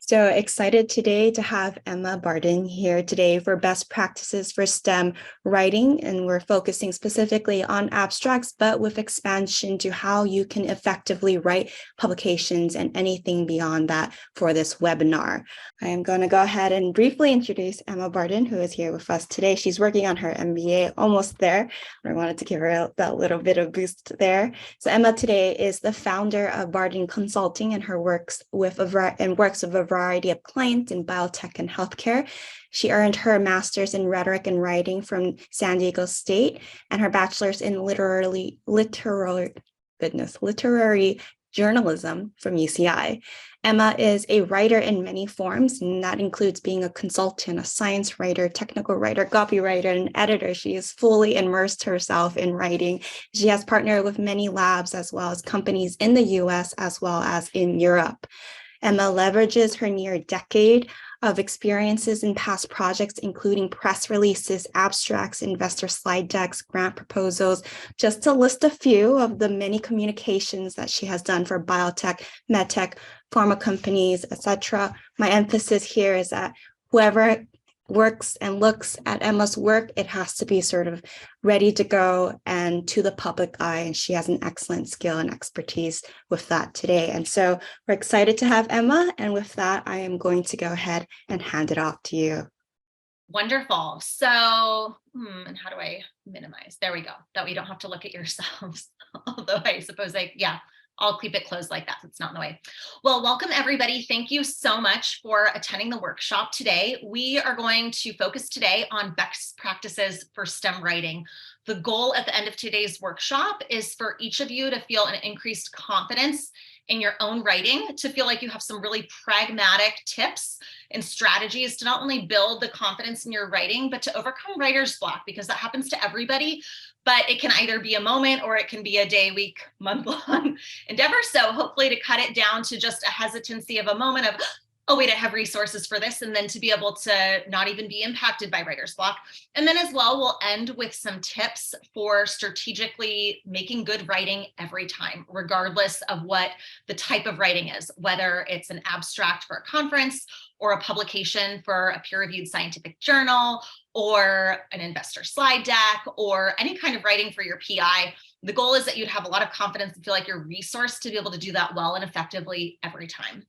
So excited today to have Emma Barden here today for best practices for STEM writing. And we're focusing specifically on abstracts, but with expansion to how you can effectively write publications and anything beyond that for this webinar. I am going to go ahead and briefly introduce Emma Barden, who is here with us today. She's working on her MBA, almost there. I wanted to give her that little bit of boost there. So Emma today is the founder of Barden Consulting, and her works with a variety of clients in biotech and healthcare. She earned her master's in rhetoric and writing from San Diego State and her bachelor's in literary journalism from UCI. Emma is a writer in many forms, and that includes being a consultant, a science writer, technical writer, copywriter, and editor. She has fully immersed herself in writing. She has partnered with many labs as well as companies in the US as well as in Europe. Emma leverages her near decade of experiences in past projects, including press releases, abstracts, investor slide decks, grant proposals, just to list a few of the many communications that she has done for biotech, medtech, pharma companies, etc. My emphasis here is that whoever works and looks at Emma's work, it has to be sort of ready to go and to the public eye. And she has an excellent skill and expertise with that today. And so we're excited to have Emma. And with that, I am going to go ahead and hand it off to you. Wonderful. So, and how do I minimize? There we go. That way you don't have to look at yourselves. Although I suppose I'll keep it closed like that so it's not in the way. Well, welcome everybody. Thank you so much for attending the workshop today. We are going to focus today on best practices for STEM writing. The goal at the end of today's workshop is for each of you to feel an increased confidence in your own writing, to feel like you have some really pragmatic tips and strategies to not only build the confidence in your writing, but to overcome writer's block, because that happens to everybody. But it can either be a moment or it can be a day, week, month-long endeavor. So hopefully to cut it down to just a hesitancy of a moment of, oh wait, I have resources for this, and then to be able to not even be impacted by writer's block. And then as well, we'll end with some tips for strategically making good writing every time, regardless of what the type of writing is, whether it's an abstract for a conference or a publication for a peer-reviewed scientific journal, or an investor slide deck, or any kind of writing for your PI. The goal is that you'd have a lot of confidence and feel like you're resourced to be able to do that well and effectively every time.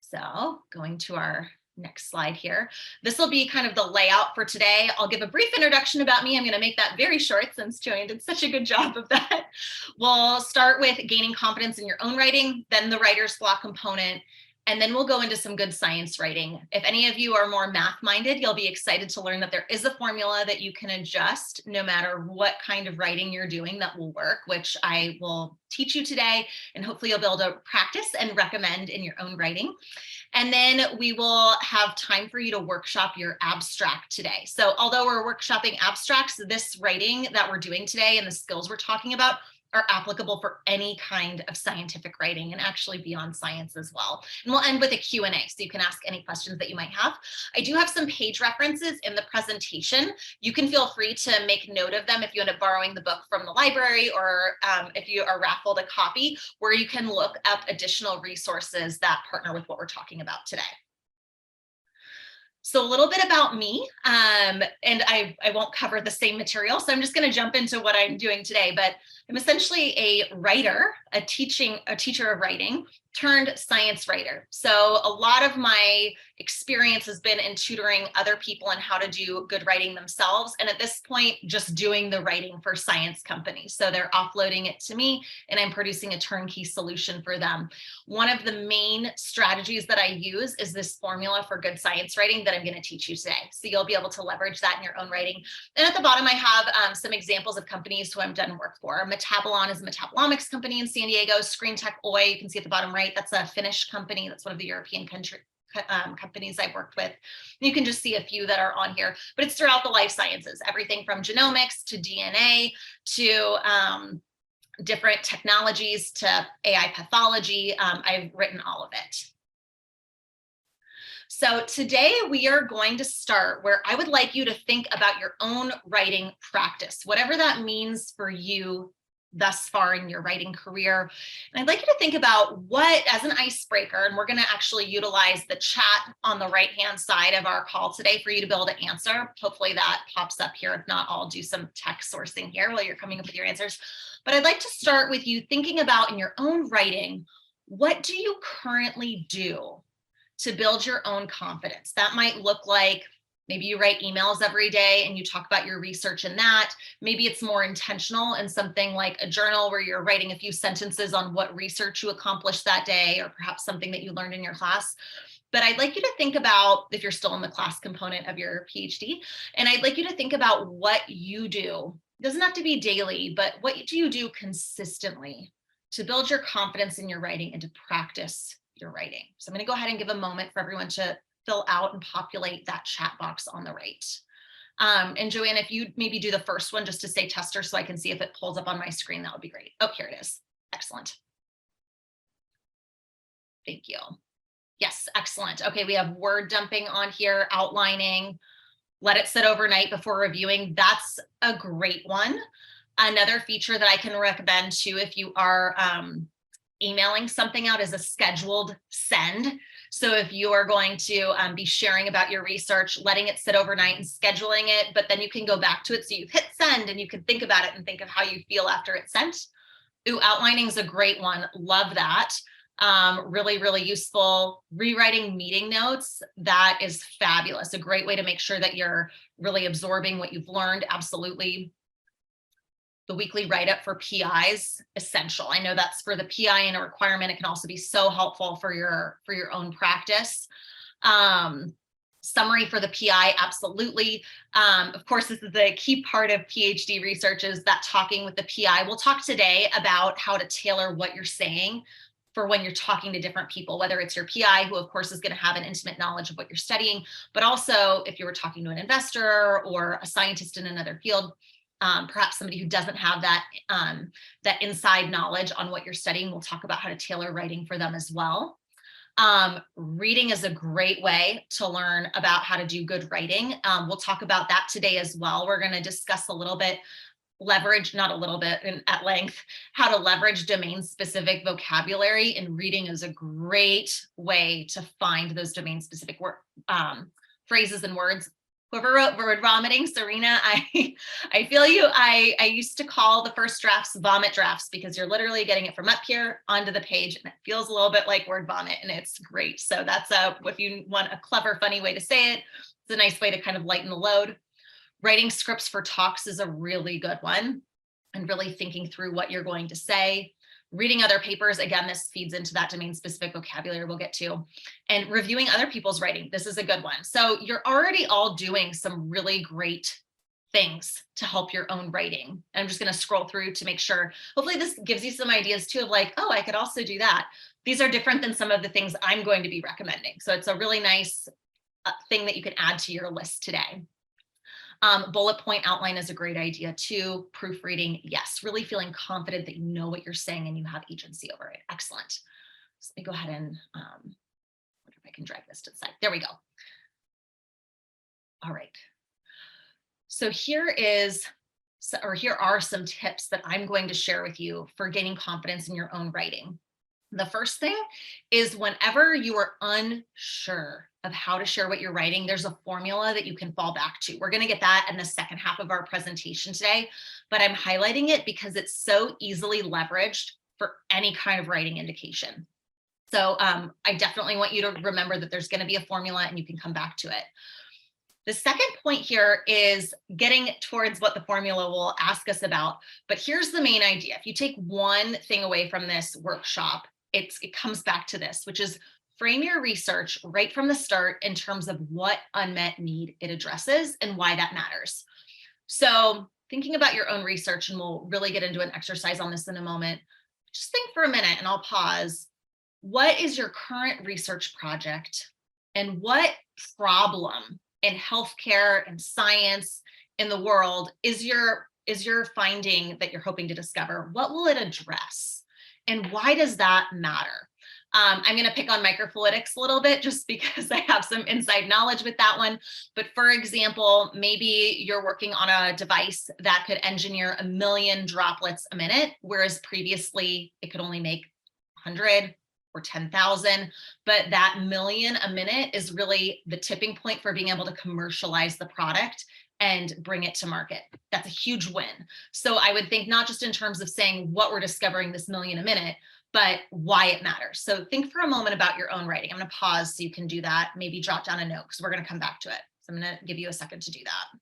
So going to our next slide here. This will be kind of the layout for today. I'll give a brief introduction about me. I'm going to make that very short since Joanne did such a good job of that. We'll start with gaining confidence in your own writing, then the writer's block component, and then we'll go into some good science writing. If any of you are more math-minded, you'll be excited to learn that there is a formula that you can adjust no matter what kind of writing you're doing that will work, which I will teach you today, and hopefully you'll be able to practice and recommend in your own writing. And then we will have time for you to workshop your abstract today. So although we're workshopping abstracts, this writing that we're doing today and the skills we're talking about are applicable for any kind of scientific writing, and actually beyond science as well. And we'll end with a Q&A, so you can ask any questions that you might have. I do have some page references in the presentation. You can feel free to make note of them if you end up borrowing the book from the library, or if you are raffled a copy, where you can look up additional resources that partner with what we're talking about today. So a little bit about me, and I won't cover the same material, so I'm just going to jump into what I'm doing today. But I'm essentially a writer, a teacher of writing turned science writer. So a lot of my experience has been in tutoring other people on how to do good writing themselves. And at this point, just doing the writing for science companies. So they're offloading it to me and I'm producing a turnkey solution for them. One of the main strategies that I use is this formula for good science writing that I'm going to teach you today. So you'll be able to leverage that in your own writing. And at the bottom, I have some examples of companies who I've done work for. Metabolon is a metabolomics company in San Diego. ScreenTech Oy, you can see at the bottom right, that's a Finnish company. That's one of the European companies I've worked with. You can just see a few that are on here, but it's throughout the life sciences, everything from genomics to DNA to different technologies to AI pathology. I've written all of it. So today we are going to start where I would like you to think about your own writing practice, whatever that means for you thus far in your writing career. And I'd like you to think about what, as an icebreaker, and we're going to actually utilize the chat on the right-hand side of our call today for you to be able to answer. Hopefully that pops up here. If not, I'll do some text sourcing here while you're coming up with your answers. But I'd like to start with you thinking about, in your own writing, what do you currently do to build your own confidence? That might look like, maybe you write emails every day and you talk about your research in that. Maybe it's more intentional and something like a journal where you're writing a few sentences on what research you accomplished that day, or perhaps something that you learned in your class. But I'd like you to think about, if you're still in the class component of your PhD, and I'd like you to think about what you do. It doesn't have to be daily, but what do you do consistently to build your confidence in your writing and to practice your writing? So I'm going to go ahead and give a moment for everyone to fill out and populate that chat box on the right. And Joanne, if you maybe do the first one just to say tester so I can see if it pulls up on my screen, that would be great. Oh, here it is. Excellent. Thank you. Yes, excellent. Okay, we have word dumping on here, outlining, let it sit overnight before reviewing. That's a great one. Another feature that I can recommend too, if you are emailing something out, is a scheduled send. So if you are going to be sharing about your research, letting it sit overnight and scheduling it, but then you can go back to it. So you've hit send and you can think about it and think of how you feel after it's sent. Ooh, outlining is a great one. Love that. Really, really useful. Rewriting meeting notes, that is fabulous. A great way to make sure that you're really absorbing what you've learned. Absolutely. The weekly write-up for PIs, essential. I know that's for the PI and a requirement. It can also be so helpful for your own practice. Summary for the PI, absolutely. Of course, this is the key part of PhD research, is that talking with the PI. We'll talk today about how to tailor what you're saying for when you're talking to different people, whether it's your PI, who of course is going to have an intimate knowledge of what you're studying, but also if you were talking to an investor or a scientist in another field, perhaps somebody who doesn't have that, that inside knowledge on what you're studying. We'll talk about how to tailor writing for them as well. Reading is a great way to learn about how to do good writing. We'll talk about that today as well. We're going to discuss a little bit, not a little bit at length, how to leverage domain specific vocabulary, and reading is a great way to find those domain specific phrases and words. Whoever wrote word vomiting, Serena, I feel you. I used to call the first drafts vomit drafts, because you're literally getting it from up here onto the page, and it feels a little bit like word vomit, and it's great. So that's if you want a clever, funny way to say it, it's a nice way to kind of lighten the load. Writing scripts for talks is a really good one, and really thinking through what you're going to say. Reading other papers, again, this feeds into that domain specific vocabulary we'll get to. And reviewing other people's writing, this is a good one. So you're already all doing some really great things to help your own writing. I'm just going to scroll through to make sure, hopefully this gives you some ideas too, of like, oh, I could also do that. These are different than some of the things I'm going to be recommending. So it's a really nice thing that you can add to your list today. Bullet point outline is a great idea too. Proofreading, yes, really feeling confident that you know what you're saying and you have agency over it. Excellent. So let me go ahead and wonder if I can drag this to the side. There we go. All right. So here are some tips that I'm going to share with you for gaining confidence in your own writing. The first thing is, whenever you are unsure of how to share what you're writing, there's a formula that you can fall back to. We're going to get that in the second half of our presentation today, but I'm highlighting it because it's so easily leveraged for any kind of writing indication. So I definitely want you to remember that there's going to be a formula and you can come back to it. The second point here is getting towards what the formula will ask us about. But here's the main idea. If you take one thing away from this workshop, it comes back to this, which is frame your research right from the start in terms of what unmet need it addresses and why that matters. So thinking about your own research, and we'll really get into an exercise on this in a moment, just think for a minute and I'll pause. What is your current research project, and what problem in healthcare and science in the world is your finding that you're hoping to discover? What will it address? And why does that matter? I'm going to pick on microfluidics a little bit just because I have some inside knowledge with that one. But for example, maybe you're working on a device that could engineer 1 million droplets a minute, whereas previously it could only make 100 or 10,000. But that 1 million a minute is really the tipping point for being able to commercialize the product and bring it to market. That's a huge win. So I would think not just in terms of saying what we're discovering this 1 million a minute, but why it matters. So think for a moment about your own writing. I'm going to pause so you can do that. Maybe jot down a note because we're going to come back to it. So I'm going to give you a second to do that.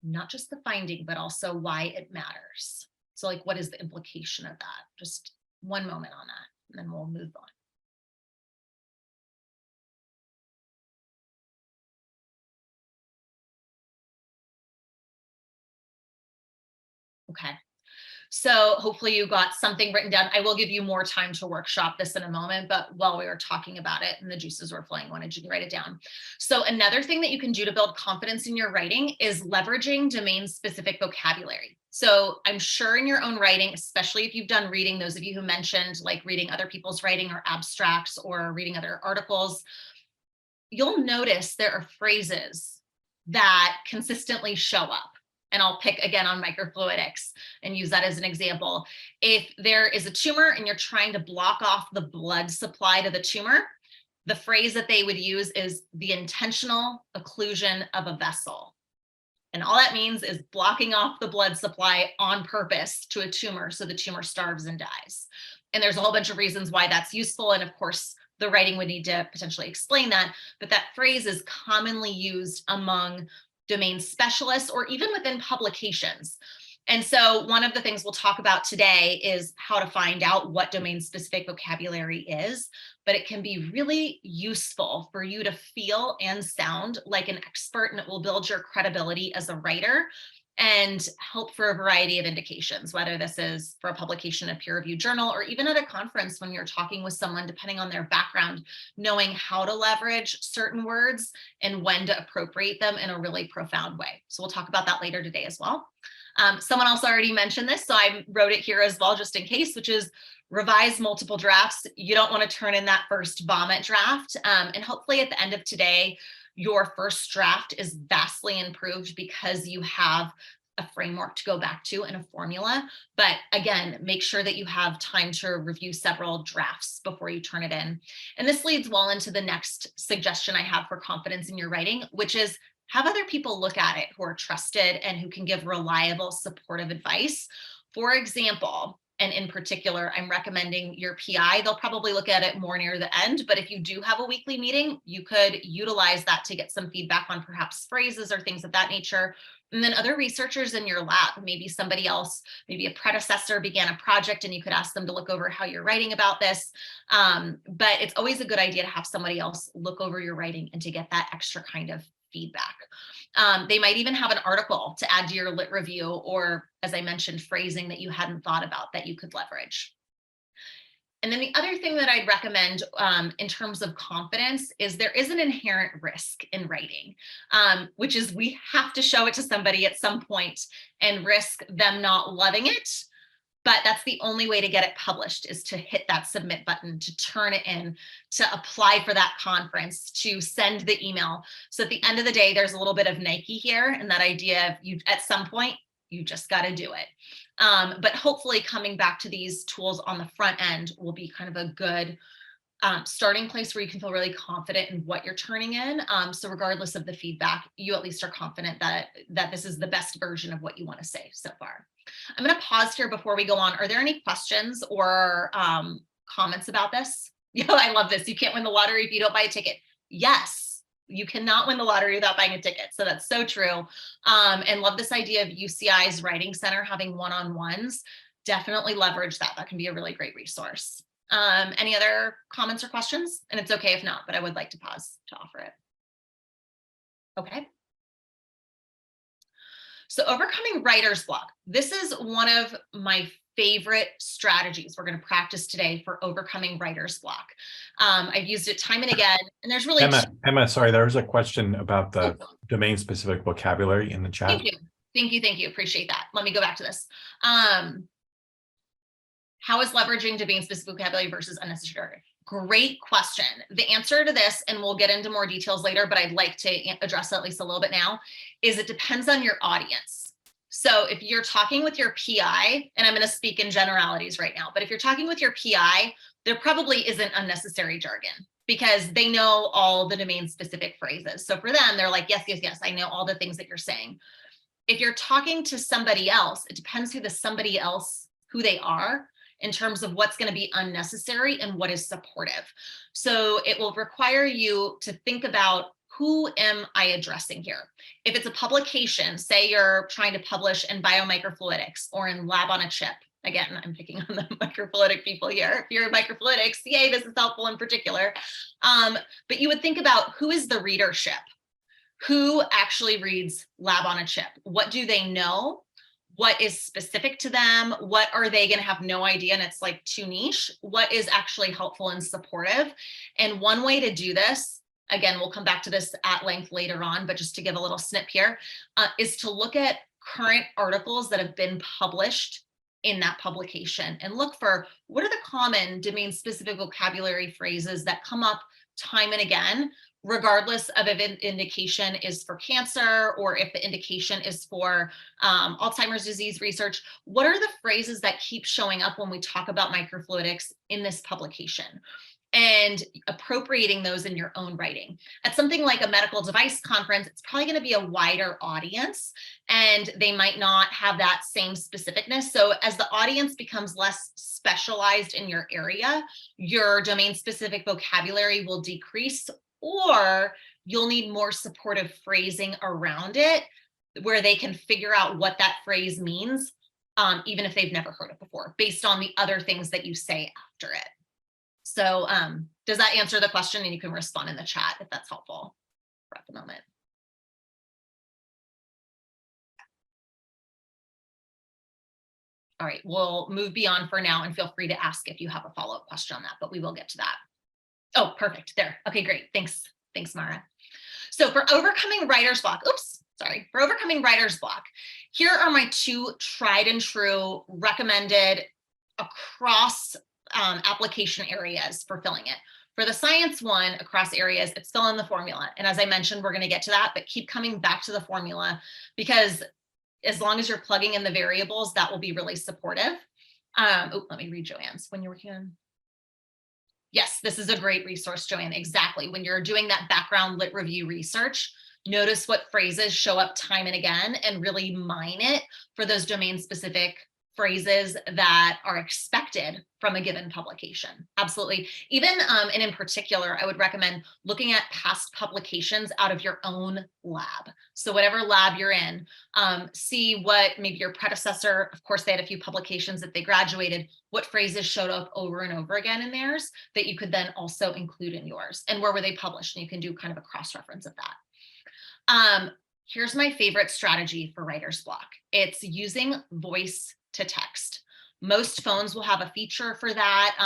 Not just the finding, but also why it matters. So like, what is the implication of that? Just one moment on that, and then we'll move on. Okay. So hopefully you got something written down. I will give you more time to workshop this in a moment, but while we were talking about it and the juices were flowing, I wanted you to write it down. So another thing that you can do to build confidence in your writing is leveraging domain-specific vocabulary. So I'm sure in your own writing, especially if you've done reading, those of you who mentioned like reading other people's writing or abstracts or reading other articles, you'll notice there are phrases that consistently show up. And I'll pick again on microfluidics and use that as an example. If there is a tumor and you're trying to block off the blood supply to the tumor, the phrase that they would use is the intentional occlusion of a vessel. And all that means is blocking off the blood supply on purpose to a tumor so the tumor starves and dies. And there's a whole bunch of reasons why that's useful. And of course, the writing would need to potentially explain that, but that phrase is commonly used among domain specialists or even within publications. And so one of the things we'll talk about today is how to find out what domain specific vocabulary is, but it can be really useful for you to feel and sound like an expert, and it will build your credibility as a writer and help for a variety of indications, whether this is for a publication in a peer-reviewed journal or even at a conference when you're talking with someone, depending on their background, knowing how to leverage certain words and when to appropriate them in a really profound way. So we'll talk about that later today as well. Someone else already mentioned this, so I wrote it here as well, just in case, which is revise multiple drafts. You don't want to turn in that first vomit draft. And hopefully at the end of today, your first draft is vastly improved because you have a framework to go back to and a formula. But again, make sure that you have time to review several drafts before you turn it in. And this leads well into the next suggestion I have for confidence in your writing, which is have other people look at it who are trusted and who can give reliable, supportive advice. For example, and in particular, I'm recommending your PI. They'll probably look at it more near the end, but if you do have a weekly meeting, you could utilize that to get some feedback on perhaps phrases or things of that nature. And then other researchers in your lab, maybe somebody else, maybe a predecessor began a project and you could ask them to look over how you're writing about this. But it's always a good idea to have somebody else look over your writing and to get that extra kind of feedback. They might even have an article to add to your lit review, or as I mentioned, phrasing that you hadn't thought about that you could leverage. And then the other thing that I'd recommend in terms of confidence is there is an inherent risk in writing, which is we have to show it to somebody at some point and risk them not loving it. But that's the only way to get it published is to hit that submit button, to turn it in, to apply for that conference, to send the email. So at the end of the day, there's a little bit of Nike here, and that idea of you at some point, you just got to do it. But hopefully coming back to these tools on the front end will be kind of a good starting place where you can feel really confident in what you're turning in. So regardless of the feedback, you at least are confident that this is the best version of what you want to say so far. I'm going to pause here before we go on. Are there any questions or comments about this? I love this. You can't win the lottery if you don't buy a ticket. Yes, you cannot win the lottery without buying a ticket. So that's so true. And love this idea of UCI's Writing Center having one-on-ones. Definitely leverage that. That can be a really great resource. Any other comments or questions? And it's okay if not, but I would like to pause to offer it. Okay. So overcoming writer's block. This is one of my favorite strategies we're going to practice today for overcoming writer's block. I've used it time and again, and there's really Emma, sorry, there was a question about the domain-specific vocabulary in the chat. Thank you. Appreciate that. Let me go back to this. How is leveraging domain-specific vocabulary versus unnecessary? Great question. The answer to this, and we'll get into more details later, but I'd like to address it at least a little bit now, is it depends on your audience. So if you're talking with your PI, and I'm going to speak in generalities right now, but if you're talking with your PI, there probably isn't unnecessary jargon because they know all the domain-specific phrases. So for them, they're like, yes, I know all the things that you're saying. If you're talking to somebody else, it depends who they are, in terms of what's going to be unnecessary and what is supportive. So it will require you to think about, who am I addressing here? If it's a publication, say you're trying to publish in biomicrofluidics or in Lab on a Chip. Again, I'm picking on the microfluidic people here. If you're in microfluidics, yay, this is helpful in particular. But you would think about, who is the readership? Who actually reads Lab on a Chip? What do they know? What is specific to them? What are they going to have no idea and it's like too niche? What is actually helpful and supportive? And one way to do this, again, we'll come back to this at length later on, but just to give a little snip here, is to look at current articles that have been published in that publication and look for, what are the common domain-specific vocabulary phrases that come up time and again, regardless of if an indication is for cancer or if the indication is for Alzheimer's disease research. What are the phrases that keep showing up when we talk about microfluidics in this publication? And appropriating those in your own writing. At something like a medical device conference, it's probably going to be a wider audience and they might not have that same specificness. So as the audience becomes less specialized in your area, your domain-specific vocabulary will decrease, or you'll need more supportive phrasing around it where they can figure out what that phrase means, even if they've never heard it before, based on the other things that you say after it. So does that answer the question? And you can respond in the chat if that's helpful for at the moment. All right, we'll move beyond for now and feel free to ask if you have a follow-up question on that, but we will get to that. Oh, perfect, there. Okay, great, thanks, Mara. So for overcoming writer's block, for overcoming writer's block, here are my two tried and true recommended across application areas for filling it. For the science one, across areas, it's fill in the formula. And as I mentioned, we're going to get to that, but keep coming back to the formula because as long as you're plugging in the variables, that will be really supportive. Let me read Joanne's. When you're working on. Yes, this is a great resource, Joanne. Exactly. When you're doing that background lit review research, notice what phrases show up time and again and really mine it for those domain specific phrases that are expected from a given publication. Absolutely. Even, and in particular, I would recommend looking at past publications out of your own lab. So whatever lab you're in, see what maybe your predecessor, of course, they had a few publications that they graduated, what phrases showed up over and over again in theirs that you could then also include in yours, and where were they published, and you can do kind of a cross-reference of that. Here's my favorite strategy for writer's block. It's using voice to text. Most phones will have a feature for that.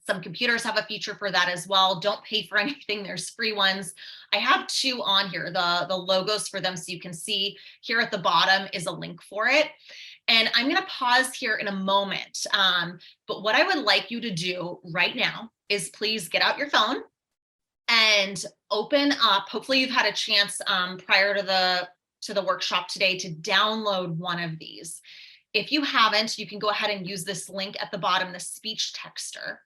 Some computers have a feature for that as well. Don't pay for anything, there's free ones. I have two on here, the logos for them so you can see. Here at the bottom is a link for it. And I'm gonna pause here in a moment. But what I would like you to do right now is please get out your phone and open up, hopefully you've had a chance prior to the workshop today to download one of these. If you haven't, you can go ahead and use this link at the bottom, the speech texter.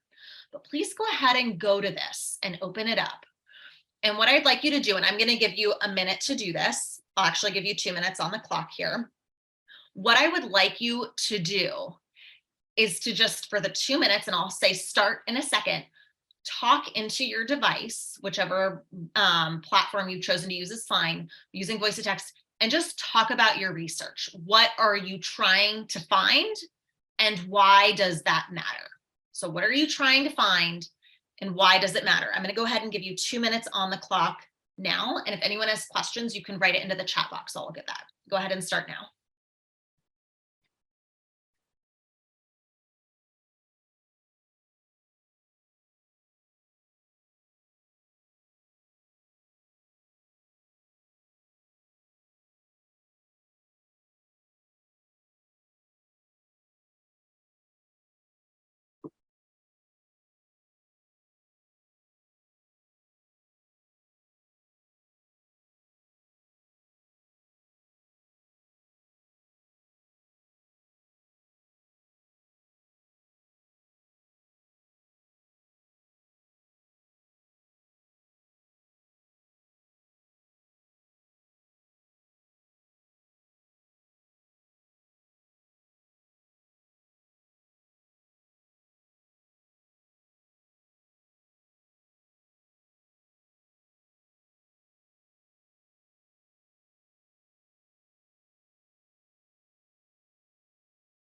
But please go ahead and go to this and open it up. And what I'd like you to do, and I'm going to give you a minute to do this. I'll actually give you 2 minutes on the clock here. What I would like you to do is to just, for the 2 minutes, and I'll say start in a second, talk into your device, whichever platform you've chosen to use is fine, using voice to text, and just talk about your research. What are you trying to find and why does that matter? So what are you trying to find and why does it matter? I'm going to go ahead and give you 2 minutes on the clock now. And if anyone has questions, you can write it into the chat box. I'll look at that. Go ahead and start now.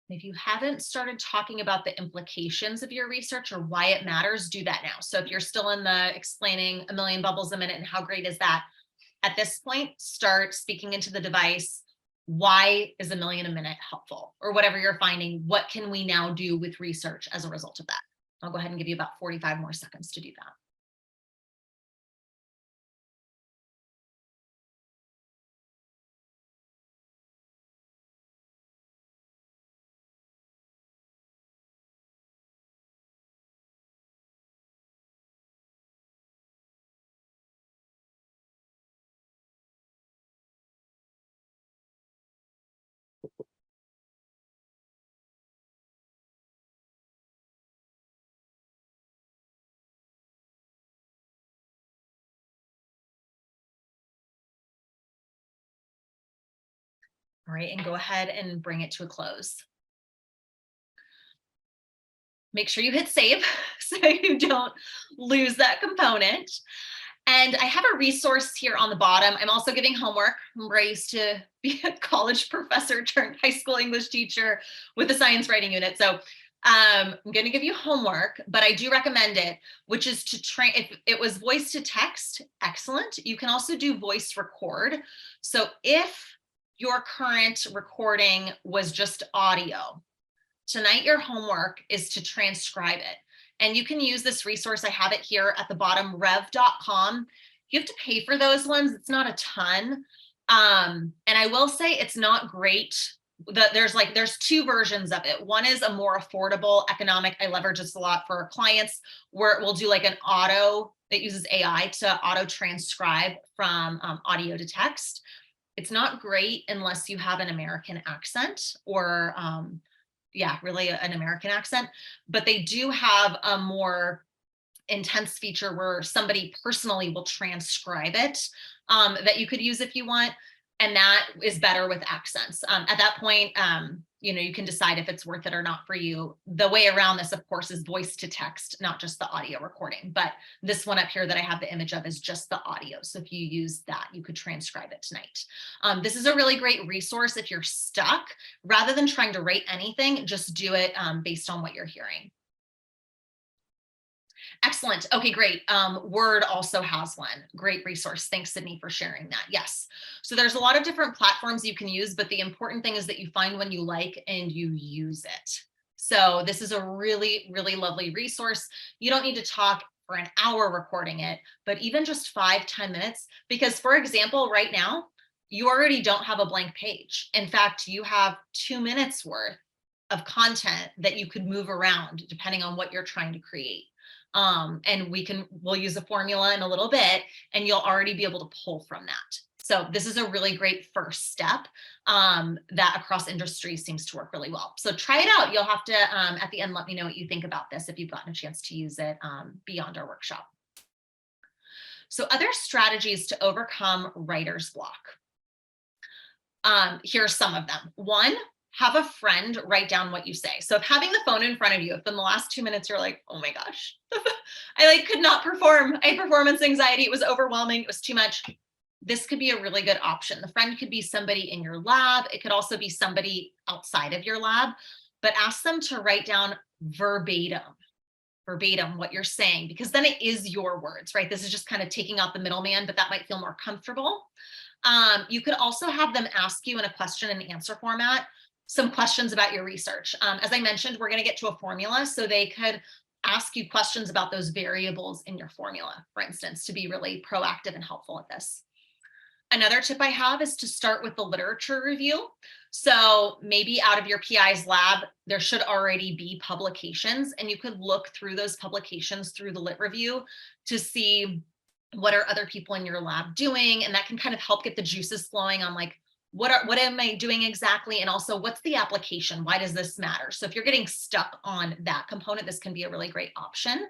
If you haven't started talking about the implications of your research or why it matters, do that now. So if you're still in the explaining a million bubbles a minute and how great is that, at this point, start speaking into the device. Why is a million a minute helpful? Or whatever you're finding, what can we now do with research as a result of that? I'll go ahead and give you about 45 more seconds to do that. All right, and go ahead and bring it to a close. Make sure you hit save so you don't lose that component. And I have a resource here on the bottom. I'm also giving homework. Remember, I used to be a college professor turned high school English teacher with a science writing unit. So I'm going to give you homework, but I do recommend it, which is to train. If it was voice to text, excellent. You can also do voice record. So if your current recording was just audio, tonight your homework is to transcribe it. And you can use this resource. I have it here at the bottom, rev.com. You have to pay for those ones. It's not a ton. And I will say it's not great. There's two versions of it. One is a more affordable economic. I leverage this a lot for our clients where it will do like an auto that uses AI to auto transcribe from audio to text. It's not great unless you have an American accent or really an American accent, but they do have a more intense feature where somebody personally will transcribe it that you could use if you want. And that is better with accents. At that point, you can decide if it's worth it or not for you. The way around this, of course, is voice to text, not just the audio recording. But this one up here that I have the image of is just the audio. So if you use that, you could transcribe it tonight. This is a really great resource if you're stuck. Rather than trying to rate anything, just do it based on what you're hearing. Excellent. Okay, great. Word also has one. Great resource. Thanks, Sydney, for sharing that. Yes. So there's a lot of different platforms you can use, but the important thing is that you find one you like and you use it. So this is a really, really lovely resource. You don't need to talk for an hour recording it, but even just 5-10 minutes, because for example, right now, you already don't have a blank page. In fact, you have 2 minutes worth of content that you could move around depending on what you're trying to create. And we'll use a formula in a little bit and you'll already be able to pull from that. So this is a really great first step that across industries seems to work really well. So try it out. You'll have to, at the end, let me know what you think about this if you've gotten a chance to use it beyond our workshop. So other strategies to overcome writer's block. Here are some of them. One, have a friend write down what you say. So if having the phone in front of you, if in the last 2 minutes you're like, oh my gosh, I could not perform. I had performance anxiety. It was overwhelming. It was too much. This could be a really good option. The friend could be somebody in your lab. It could also be somebody outside of your lab, but ask them to write down verbatim what you're saying, because then it is your words, right? This is just kind of taking out the middleman, but that might feel more comfortable. You could also have them ask you in a question and answer format some questions about your research. As I mentioned, we're going to get to a formula, so they could ask you questions about those variables in your formula, for instance, to be really proactive and helpful at this. Another tip I have is to start with the literature review. So maybe out of your PI's lab, there should already be publications, and you could look through those publications through the lit review to see what are other people in your lab doing, and that can kind of help get the juices flowing on like, what am I doing exactly? And also, what's the application? Why does this matter? So if you're getting stuck on that component, this can be a really great option,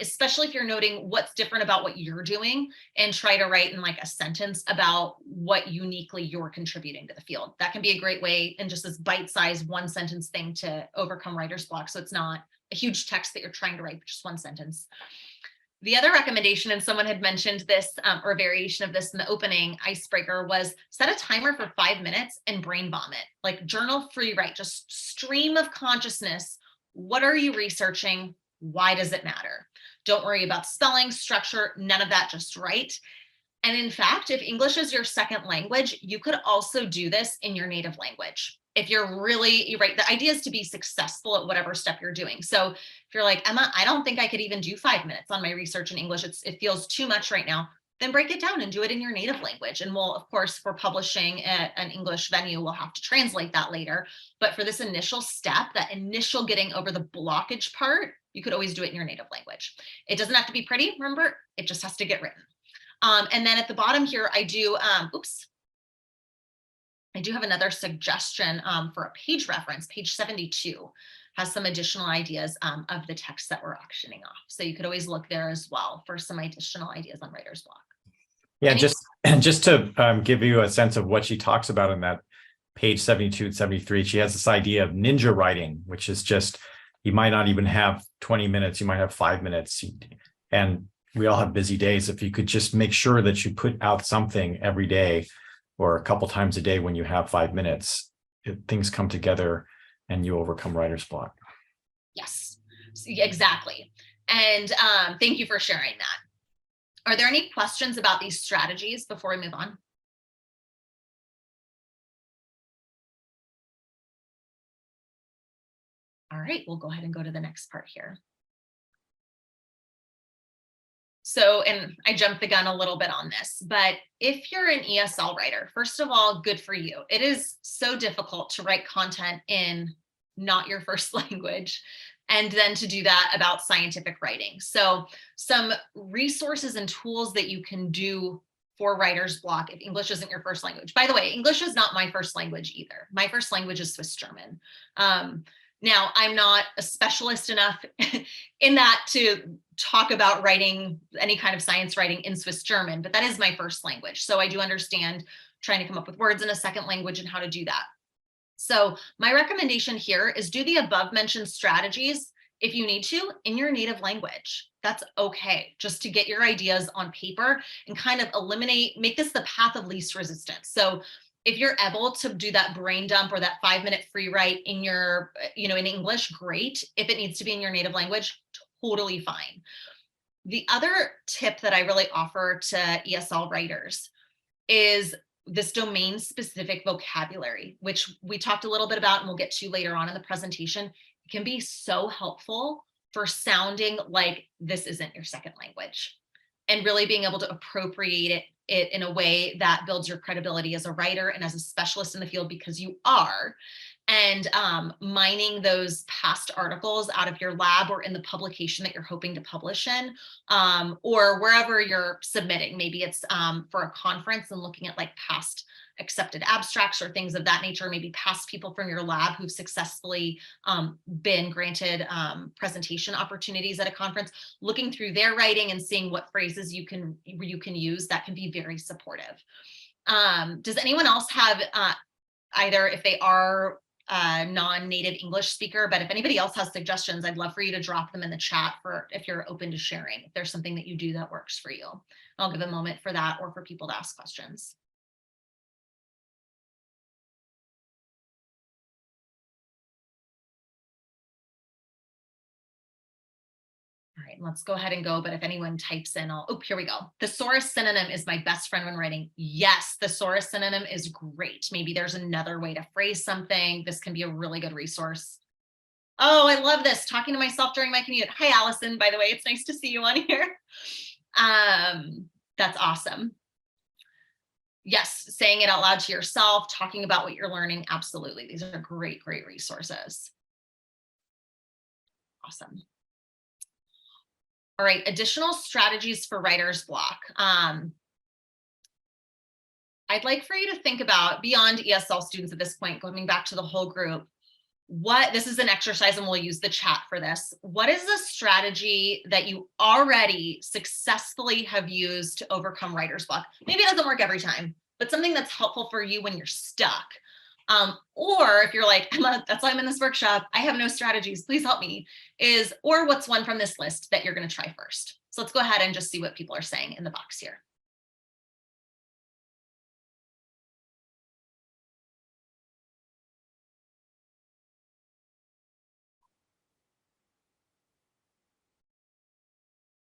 especially if you're noting what's different about what you're doing and try to write in like a sentence about what uniquely you're contributing to the field. That can be a great way in just this bite-sized 1-sentence thing to overcome writer's block. So it's not a huge text that you're trying to write, but just 1 sentence. The other recommendation, and someone had mentioned this or variation of this in the opening icebreaker, was set a timer for 5 minutes and brain vomit, like journal free write, just stream of consciousness. What are you researching? Why does it matter? Don't worry about spelling, structure, none of that, just write. And in fact, if English is your second language, you could also do this in your native language. If you're really, right, the idea is to be successful at whatever step you're doing. So if you're like, Emma, I don't think I could even do 5 minutes on my research in English, it feels too much right now, then break it down and do it in your native language. And we'll, of course, if we're publishing at an English venue, we'll have to translate that later. But for this initial step, that initial getting over the blockage part, you could always do it in your native language. It doesn't have to be pretty, remember, it just has to get written. And then at the bottom here, I do have another suggestion for a page reference. Page 72 has some additional ideas of the text that we're auctioning off. So you could always look there as well for some additional ideas on writer's block. Yeah, just to give you a sense of what she talks about in that page 72 and 73, she has this idea of ninja writing, which is just, you might not even have 20 minutes, you might have 5 minutes. And we all have busy days. If you could just make sure that you put out something every day or a couple times a day when you have 5 minutes, things come together and you overcome writer's block. Yes, exactly. And thank you for sharing that. Are there any questions about these strategies before we move on? All right, we'll go ahead and go to the next part here. So, and I jumped the gun a little bit on this, but if you're an ESL writer, first of all, good for you. It is so difficult to write content in not your first language, and then to do that about scientific writing. So some resources and tools that you can do for writer's block if English isn't your first language. By the way, English is not my first language either. My first language is Swiss German. Now, I'm not a specialist enough in that to talk about writing any kind of science writing in Swiss German, but that is my first language. So I do understand trying to come up with words in a second language and how to do that. So my recommendation here is do the above mentioned strategies if you need to in your native language. That's okay, just to get your ideas on paper and kind of make this the path of least resistance. So if you're able to do that brain dump or that 5 minute free write in your, in English, great. If it needs to be in your native language, totally fine. The other tip that I really offer to ESL writers is this domain specific vocabulary, which we talked a little bit about and we'll get to later on in the presentation. It can be so helpful for sounding like this isn't your second language and really being able to appropriate it in a way that builds your credibility as a writer and as a specialist in the field, because you are. And mining those past articles out of your lab or in the publication that you're hoping to publish in, or wherever you're submitting. Maybe it's for a conference and looking at like past accepted abstracts or things of that nature, maybe past people from your lab who've successfully been granted presentation opportunities at a conference, looking through their writing and seeing what phrases you can use, that can be very supportive. Does anyone else have either, if they are non-native English speaker, but if anybody else has suggestions, I'd love for you to drop them in the chat for if you're open to sharing, if there's something that you do that works for you. I'll give a moment for that or for people to ask questions. All right, let's go ahead and go. But if anyone types in, here we go. Thesaurus synonym is my best friend when writing. Yes, thesaurus synonym is great. Maybe there's another way to phrase something. This can be a really good resource. Oh, I love this. Talking to myself during my commute. Hi, Allison, by the way, it's nice to see you on here. That's awesome. Yes, saying it out loud to yourself, talking about what you're learning. Absolutely. These are great, great resources. Awesome. All right, additional strategies for writer's block. I'd like for you to think about, beyond ESL students at this point, going back to the whole group, this is an exercise and we'll use the chat for this. What is a strategy that you already successfully have used to overcome writer's block? Maybe it doesn't work every time, but something that's helpful for you when you're stuck. Or if you're like, Emma, that's why I'm in this workshop, I have no strategies, please help me, or what's one from this list that you're going to try first? So let's go ahead and just see what people are saying in the box here.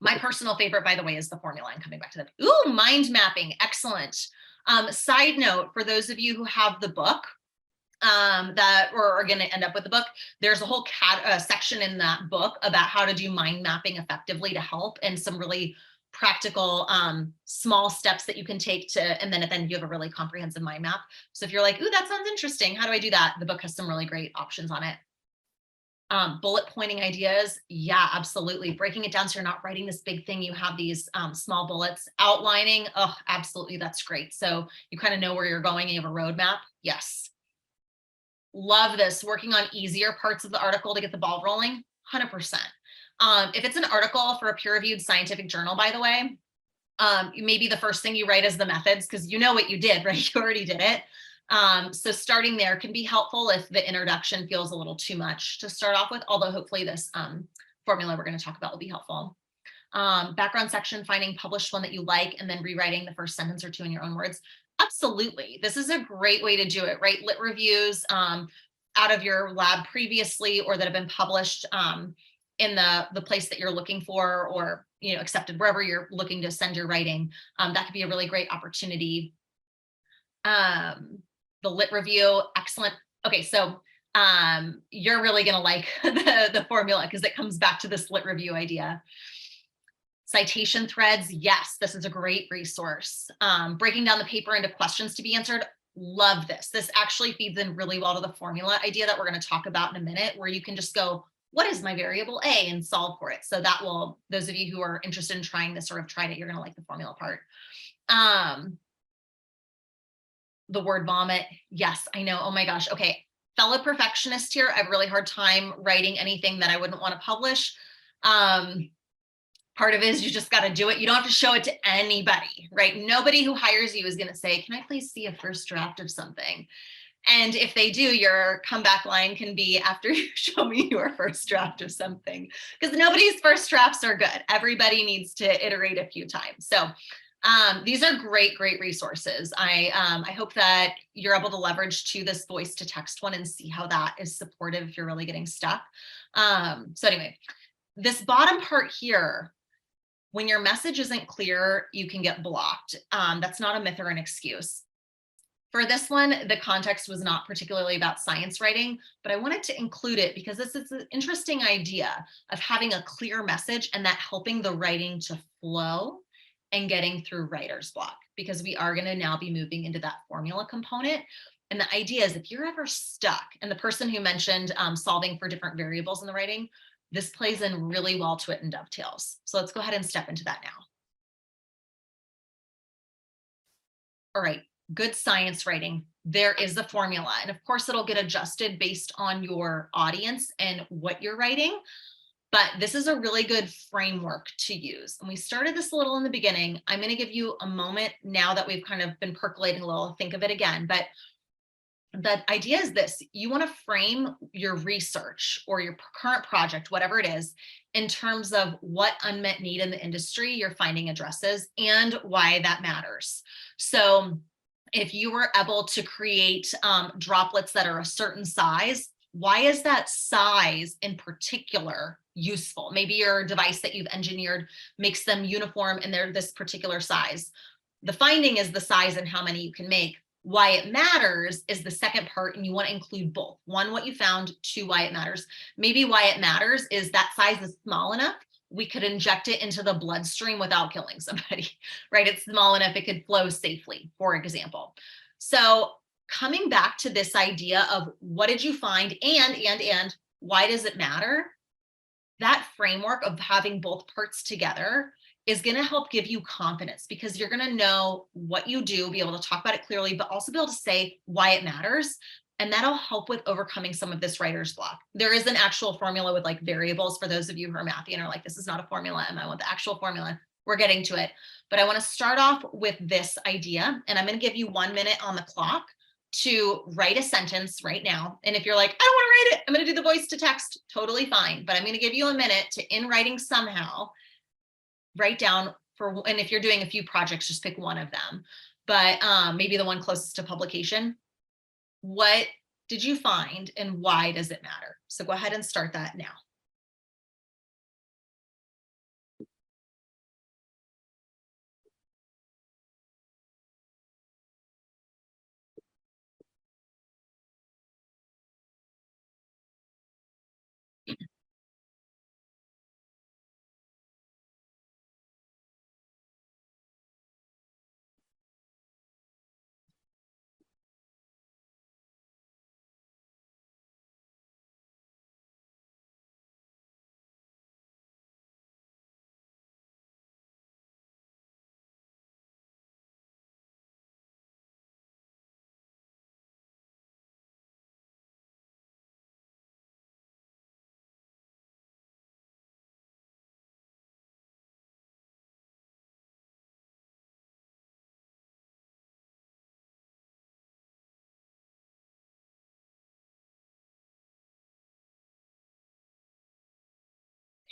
My personal favorite, by the way, is the formula. I'm coming back to that. Ooh, mind mapping. Excellent. Side note, for those of you who have the book, that or are going to end up with the book, there's a whole section in that book about how to do mind mapping effectively to help, and some really practical small steps that you can take to, and then at the end you have a really comprehensive mind map. So if you're like, ooh, that sounds interesting, how do I do that? The book has some really great options on it. Bullet pointing ideas. Yeah, absolutely. Breaking it down so you're not writing this big thing. You have these small bullets. Outlining. Oh, absolutely. That's great. So you kind of know where you're going and you have a roadmap. Yes. Love this. Working on easier parts of the article to get the ball rolling. 100%. If it's an article for a peer-reviewed scientific journal, by the way, maybe the first thing you write is the methods, because you know what you did, right? You already did it. So starting there can be helpful if the introduction feels a little too much to start off with, although hopefully this formula we're going to talk about will be helpful. Background section, finding published one that you like and then rewriting the first sentence or two in your own words. Absolutely. This is a great way to do it, right? Lit reviews out of your lab previously or that have been published in the place that you're looking for, or accepted wherever you're looking to send your writing. That could be a really great opportunity. The lit review, excellent. Okay, so you're really gonna like the formula because it comes back to this lit review idea. Citation threads, yes, this is a great resource. Breaking down the paper into questions to be answered, love this. This actually feeds in really well to the formula idea that we're going to talk about in a minute, where you can just go, what is my variable A, and solve for it. So that will, those of you who are interested in trying this or have tried it, you're going to like the formula part. The word vomit, yes, I know. Oh my gosh. Okay, fellow perfectionist here. I have a really hard time writing anything that I wouldn't want to publish. Part of it is you just got to do it. You don't have to show it to anybody, right? Nobody who hires you is going to say, can I please see a first draft of something? And if they do, your comeback line can be, after you show me your first draft of something, because nobody's first drafts are good. Everybody needs to iterate a few times. So these are great, great resources. I hope that you're able to leverage to this voice to text one and see how that is supportive if you're really getting stuck. So anyway, this bottom part here, when your message isn't clear, you can get blocked. That's not a myth or an excuse. For this one, the context was not particularly about science writing, but I wanted to include it because this is an interesting idea of having a clear message and that helping the writing to flow and getting through writer's block, because we are going to now be moving into that formula component. And the idea is if you're ever stuck, and the person who mentioned solving for different variables in the writing, this plays in really well to it and dovetails. So let's go ahead and step into that now. All right, good science writing. There is the formula. And of course, it'll get adjusted based on your audience and what you're writing. But this is a really good framework to use. And we started this a little in the beginning. I'm going to give you a moment now that we've kind of been percolating a little, think of it again. But the idea is this: you want to frame your research or your current project, whatever it is, in terms of what unmet need in the industry you're finding addresses and why that matters. So if you were able to create droplets that are a certain size, why is that size in particular useful? Maybe your device that you've engineered makes them uniform and they're this particular size. The finding is the size and how many you can make. Why it matters is the second part, and you want to include both. One, what you found; two, why it matters. Maybe why it matters is that size is small enough we could inject it into the bloodstream without killing somebody, right? It's small enough it could flow safely, for example. So coming back to this idea of what did you find and why does it matter? That framework of having both parts together is going to help give you confidence, because you're going to know what you do, be able to talk about it clearly, but also be able to say why it matters. And that'll help with overcoming some of this writer's block. There is an actual formula with like variables for those of you who are mathy and are like, this is not a formula and I want the actual formula. We're getting to it. But I want to start off with this idea, and I'm going to give you 1 minute on the clock to write a sentence right now. And if you're like, I don't want to write it, I'm going to do the voice to text, totally fine. But I'm going to give you a minute to, in writing somehow, write down and if you're doing a few projects, just pick one of them, but maybe the one closest to publication. What did you find and why does it matter? So go ahead and start that now.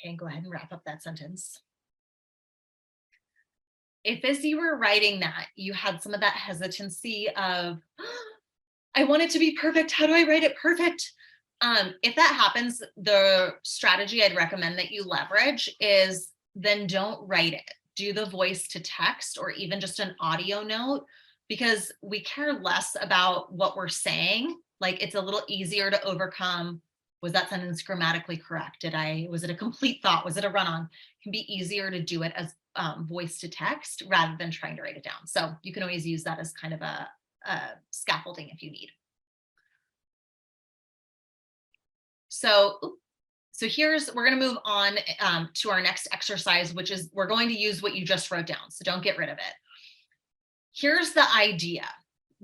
And go ahead and wrap up that sentence. If as you were writing that, you had some of that hesitancy of, I want it to be perfect. How do I write it perfect? If that happens, the strategy I'd recommend that you leverage is then don't write it. Do the voice to text or even just an audio note, because we care less about what we're saying. Like it's a little easier to overcome. Was that sentence grammatically correct? Was it a complete thought? Was it a run-on? It can be easier to do it as voice to text rather than trying to write it down. So you can always use that as kind of a scaffolding if you need. So we're going to move on to our next exercise, which is we're going to use what you just wrote down. So don't get rid of it. Here's the idea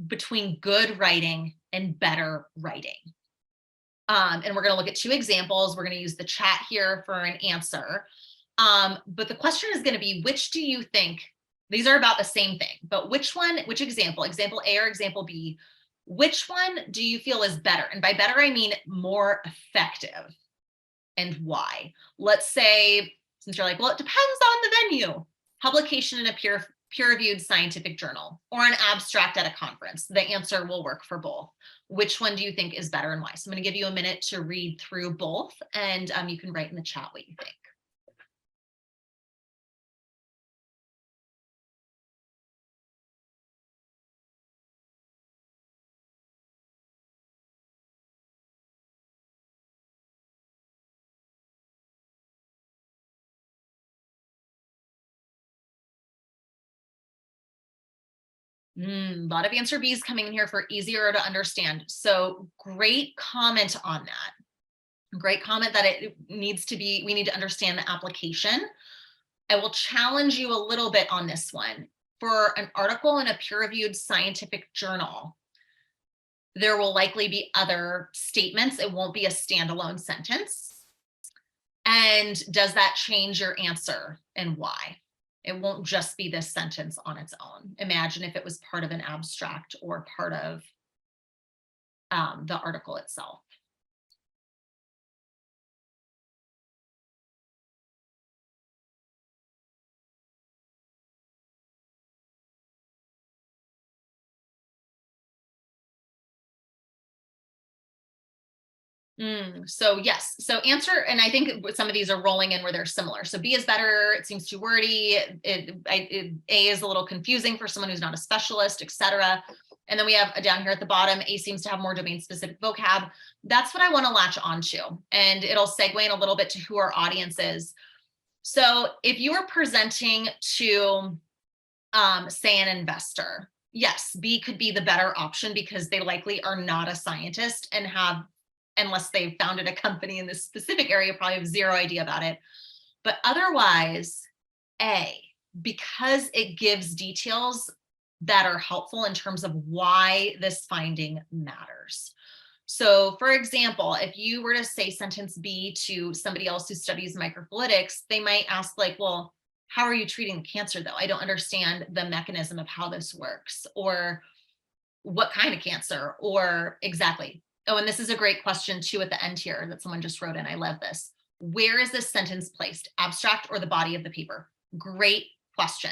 between good writing and better writing. And we're going to look at two examples. We're going to use the chat here for an answer. But the question is going to be, which do you think, these are about the same thing, but which example A or example B, which one do you feel is better? And by better, I mean more effective, and why? Let's say, since you're like, well, it depends on the venue, publication in a peer-reviewed scientific journal or an abstract at a conference. The answer will work for both. Which one do you think is better and why? So I'm going to give you a minute to read through both, and you can write in the chat what you think. A lot of answer B's coming in here for easier to understand. So great comment on that. Great comment that we need to understand the application. I will challenge you a little bit on this one. For an article in a peer-reviewed scientific journal, there will likely be other statements. It won't be a standalone sentence. And does that change your answer and why? It won't just be this sentence on its own. Imagine if it was part of an abstract or part of the article itself. So yes, so answer, and I think some of these are rolling in where they're similar. So B is better, it seems too wordy. A is a little confusing for someone who's not a specialist, etc. And then we have down here at the bottom, A seems to have more domain specific vocab. That's what I want to latch onto, and it'll segue in a little bit to who our audience is. So if you are presenting to, say, an investor, yes, B could be the better option because they likely are not a scientist and have, unless they founded a company in this specific area, probably have zero idea about it. But otherwise, A, because it gives details that are helpful in terms of why this finding matters. So for example, if you were to say sentence B to somebody else who studies microfluidics, they might ask like, well, how are you treating cancer though? I don't understand the mechanism of how this works, or what kind of cancer, or exactly. Oh, and this is a great question too at the end here that someone just wrote in. I love this. Where is this sentence placed? Abstract or the body of the paper? Great question.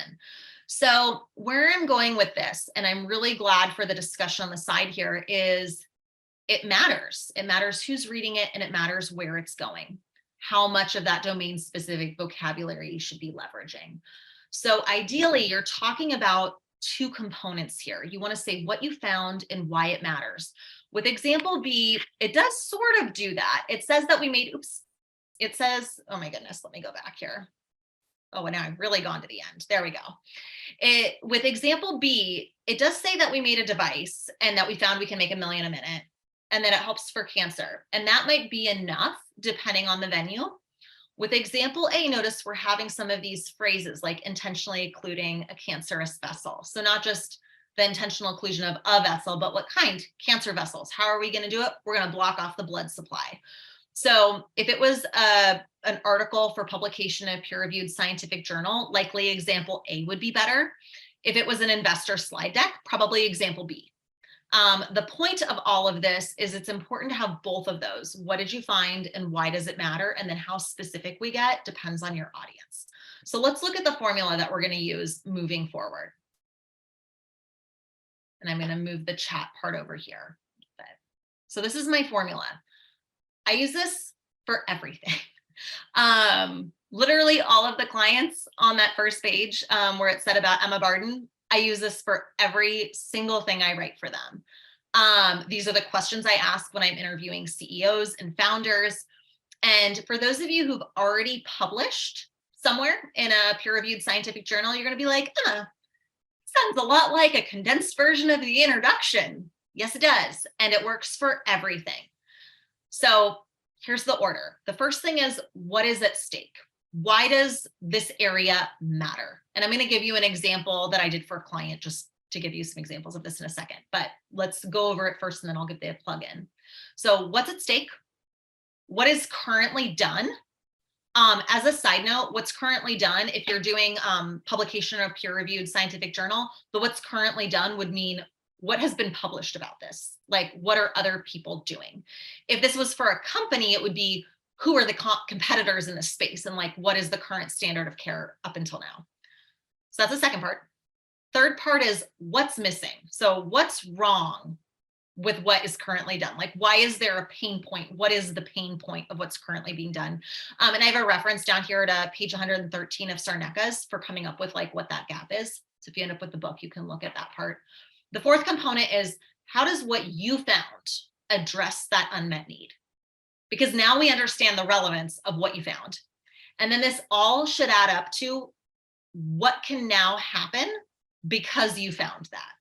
So where I'm going with this, and I'm really glad for the discussion on the side here, is it matters. It matters who's reading it, and it matters where it's going, how much of that domain specific vocabulary you should be leveraging. So ideally, you're talking about two components here. You want to say what you found and why it matters. With example B, it does sort of do that. It says that we made, oops, it says, oh my goodness, let me go back here. Oh, and now I've really gone to the end. There we go. With example B, it does say that we made a device and that we found we can make 1 million a minute, and that it helps for cancer. And that might be enough depending on the venue. With example A, notice we're having some of these phrases like intentionally occluding a cancerous vessel. So not just the intentional occlusion of a vessel, but what kind? Cancer vessels. How are we going to do it? We're going to block off the blood supply. So if it was an article for publication in a peer-reviewed scientific journal, likely example A would be better. If it was an investor slide deck, probably example B. The point of all of this is it's important to have both of those. What did you find and why does it matter? And then how specific we get depends on your audience. So let's look at the formula that we're going to use moving forward. And I'm going to move the chat part over here. So this is my formula. I use this for everything. Literally all of the clients on that first page where it said about Emma Barden, I use this for every single thing I write for them. These are the questions I ask when I'm interviewing CEOs and founders. And for those of you who've already published somewhere in a peer-reviewed scientific journal, you're going to be like, sounds a lot like a condensed version of the introduction. Yes, it does. And it works for everything. So here's the order. The first thing is, what is at stake? Why does this area matter? And I'm going to give you an example that I did for a client just to give you some examples of this in a second, but let's go over it first and then I'll give the plug in. So what's at stake? What is currently done? As a side note, what's currently done, if you're doing publication of a peer-reviewed scientific journal, the what's currently done would mean what has been published about this? Like, what are other people doing? If this was for a company, it would be who are the competitors in this space and like, what is the current standard of care up until now? So that's the second part. Third part is what's missing. So what's wrong with what is currently done? Like, why is there a pain point? What is the pain point of what's currently being done? And I have a reference down here to page 113 of Sarneca's for coming up with like what that gap is. So if you end up with the book, you can look at that part. The fourth component is how does what you found address that unmet need? Because now we understand the relevance of what you found. And then this all should add up to what can now happen because you found that.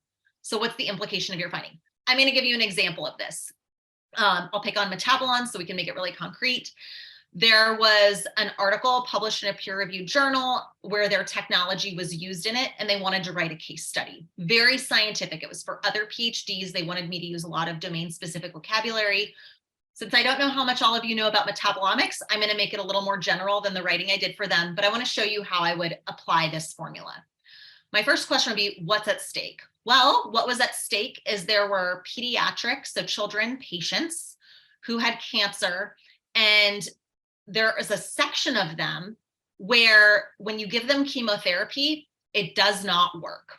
So what's the implication of your finding? I'm going to give you an example of this. I'll pick on metabolons so we can make it really concrete. There was an article published in a peer-reviewed journal where their technology was used in it, and they wanted to write a case study. Very scientific. It was for other PhDs. They wanted me to use a lot of domain-specific vocabulary. Since I don't know how much all of you know about metabolomics, I'm going to make it a little more general than the writing I did for them, but I want to show you how I would apply this formula. My first question would be, what's at stake? Well, what was at stake is there were pediatrics, so children, patients who had cancer, and there is a section of them where when you give them chemotherapy, it does not work.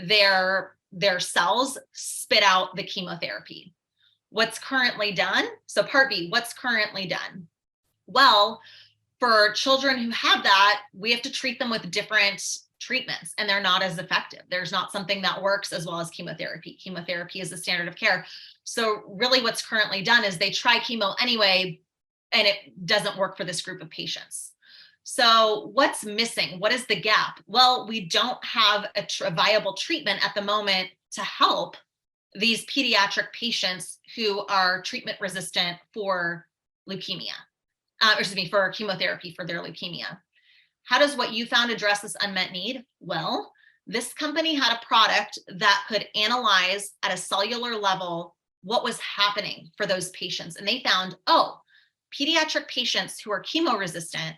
Their cells spit out the chemotherapy. What's currently done? So part B, what's currently done? Well, for children who have that, we have to treat them with different treatments and they're not as effective. There's not something that works as well as chemotherapy. Chemotherapy is the standard of care. So really what's currently done is they try chemo anyway, and it doesn't work for this group of patients. So what's missing? What is the gap? Well, we don't have a viable treatment at the moment to help these pediatric patients who are treatment resistant for leukemia, for chemotherapy for their leukemia. How does what you found address this unmet need? Well, this company had a product that could analyze at a cellular level what was happening for those patients. And they found, oh, pediatric patients who are chemo resistant,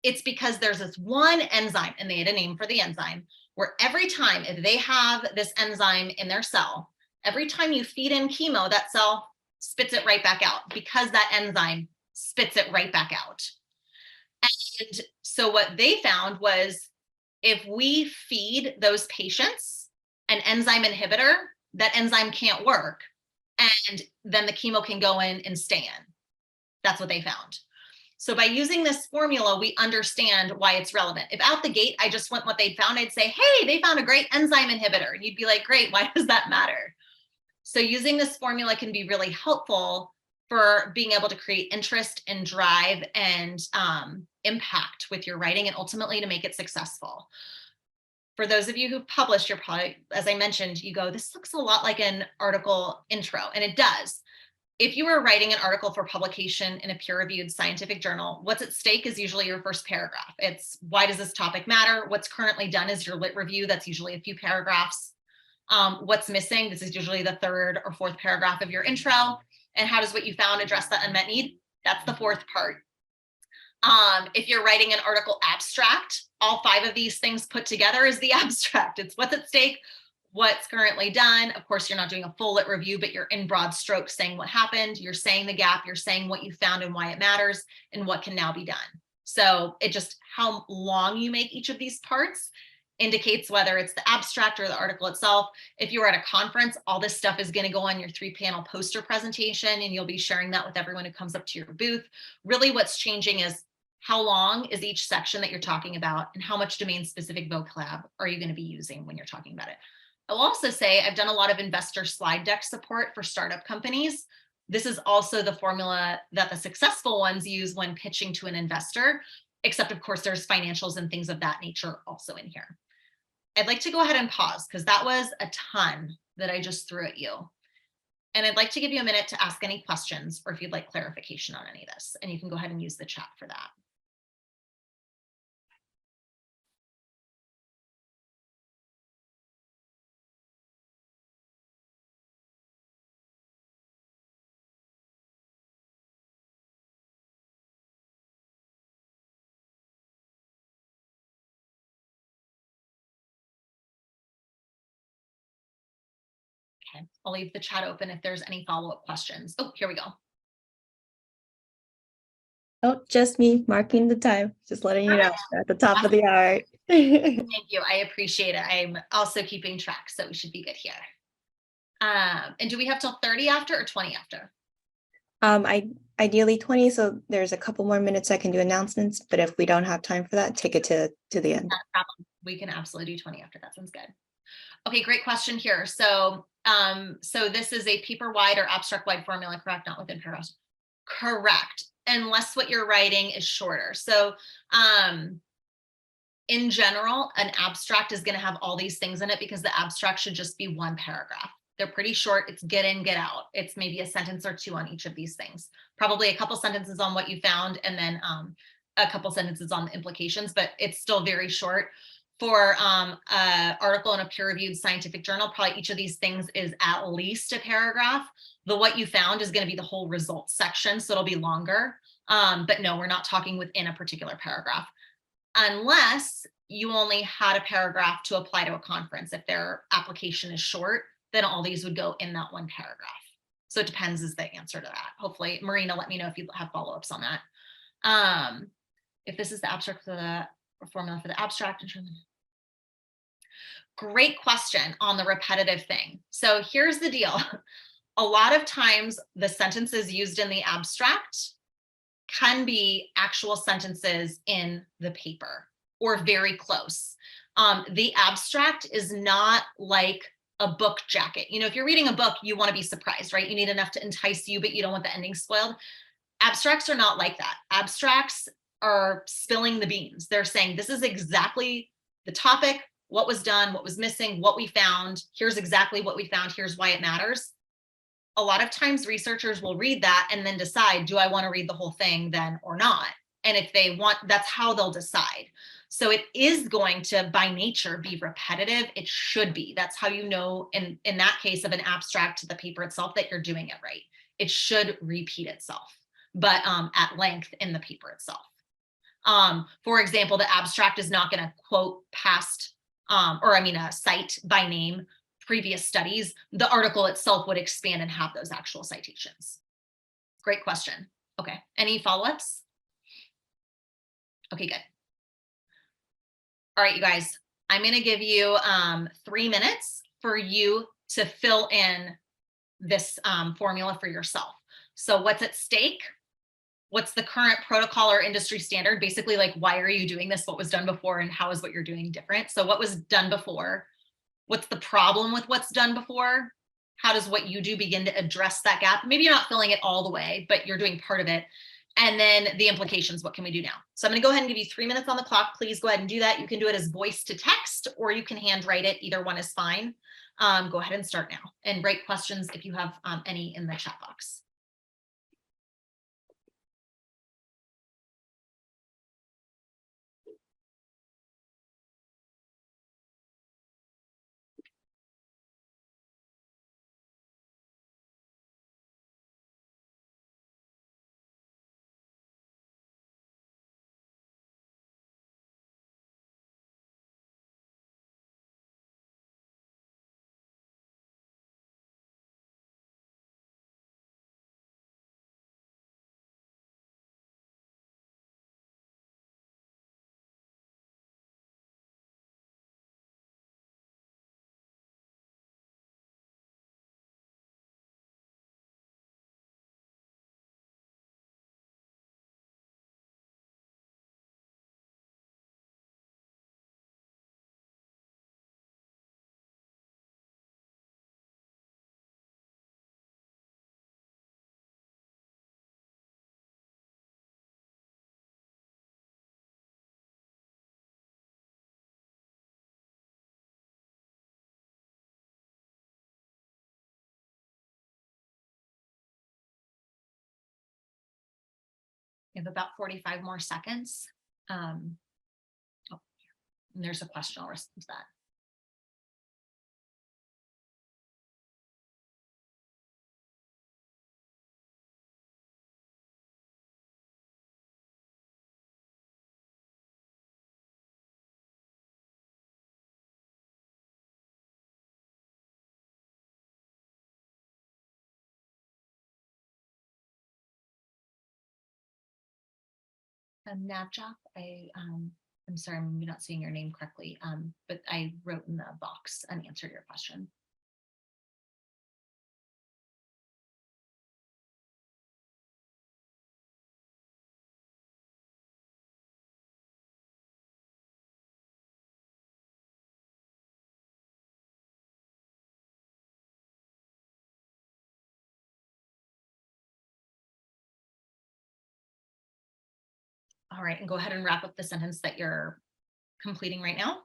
it's because there's this one enzyme, and they had a name for the enzyme, where every time if they have this enzyme in their cell, every time you feed in chemo, that cell spits it right back out because that enzyme spits it right back out. And So what they found was if we feed those patients an enzyme inhibitor, that enzyme can't work, and then the chemo can go in and stay in. That's what they found. So by using this formula, we understand why it's relevant. If out the gate, I just went what they found, I'd say, hey, they found a great enzyme inhibitor. And you'd be like, great, why does that matter? So using this formula can be really helpful for being able to create interest and drive and impact with your writing, and ultimately to make it successful. For those of you who've published, you're probably, as I mentioned, you go, this looks a lot like an article intro, and it does. If you are writing an article for publication in a peer-reviewed scientific journal, what's at stake is usually your first paragraph. It's why does this topic matter? What's currently done is your lit review. That's usually a few paragraphs. What's missing? This is usually the third or fourth paragraph of your intro. And how does what you found address that unmet need? That's the fourth part. If you're writing an article abstract, all 5 of these things put together is the abstract. It's what's at stake, what's currently done. Of course, you're not doing a full lit review, but you're in broad strokes saying what happened. You're saying the gap, you're saying what you found and why it matters and what can now be done. So it just, how long you make each of these parts indicates whether it's the abstract or the article itself. If you're at a conference, all this stuff is going to go on your 3-panel poster presentation, and you'll be sharing that with everyone who comes up to your booth. Really what's changing is how long is each section that you're talking about, and how much domain specific vocab are you going to be using when you're talking about it. I'll also say I've done a lot of investor slide deck support for startup companies. This is also the formula that the successful ones use when pitching to an investor, except of course there's financials and things of that nature also in here. I'd like to go ahead and pause because that was a ton that I just threw at you. And I'd like to give you a minute to ask any questions, or if you'd like clarification on any of this, and you can go ahead and use the chat for that. Okay, I'll leave the chat open if there's any follow-up questions. Oh, here we go. Oh, just me marking the time, just letting you know at the top of the hour. Thank you. I appreciate it. I'm also keeping track, so we should be good here. And do we have till 30 after or 20 after? Ideally 20, so there's a couple more minutes I can do announcements, but if we don't have time for that, take it to the end. Not a problem. We can absolutely do 20 after. That sounds good. Okay, great question here. So, so this is a paper-wide or abstract-wide formula, correct? Not within paragraphs. Correct, unless what you're writing is shorter. So, in general, an abstract is going to have all these things in it because the abstract should just be 1 paragraph. They're pretty short. It's get in, get out. It's maybe a sentence or 2 on each of these things. Probably a couple sentences on what you found, and then a couple sentences on the implications, but it's still very short. For an article in a peer-reviewed scientific journal, probably each of these things is at least a paragraph. The what you found is going to be the whole results section, so it'll be longer. But no, we're not talking within a particular paragraph, unless you only had a paragraph to apply to a conference. If their application is short, then all these would go in that 1 paragraph. So it depends is the answer to that. Hopefully, Marina, let me know if you have follow-ups on that. If this is the abstract for the formula for the abstract. Great question on the repetitive thing. So here's the deal. A lot of times the sentences used in the abstract can be actual sentences in the paper or very close. The abstract is not like a book jacket. You know, if you're reading a book, you want to be surprised, right? You need enough to entice you, but you don't want the ending spoiled. Abstracts are not like that. Abstracts are spilling the beans. They're saying, this is exactly the topic, what was done, what was missing, what we found. Here's exactly what we found. Here's why it matters. A lot of times researchers will read that and then decide, do I want to read the whole thing then or not? And if they want, that's how they'll decide. So it is going to, by nature, be repetitive. It should be. That's how you know, in that case of an abstract to the paper itself, that you're doing it right. It should repeat itself, but at length in the paper itself. For example, the abstract is not going to quote past, cite by name previous studies. The article itself would expand and have those actual citations. Great question. Okay, any follow-ups? Okay, good. All right, you guys, I'm going to give you 3 minutes for you to fill in this formula for yourself. So what's at stake? What's the current protocol or industry standard? Basically, like, why are you doing this? What was done before, and how is what you're doing different? So what was done before? What's the problem with what's done before? How does what you do begin to address that gap? Maybe you're not filling it all the way, but you're doing part of it. And then the implications, what can we do now? So I'm going to go ahead and give you 3 minutes on the clock. Please go ahead and do that. You can do it as voice to text, or you can handwrite it. Either one is fine. Go ahead and start now, and write questions if you have any in the chat box. We have about 45 more seconds. Oh, and there's a question. I'll respond to that. Navjot, I'm sorry, I'm not seeing your name correctly, but I wrote in the box an answer to your question. All right, and go ahead and wrap up the sentence that you're completing right now.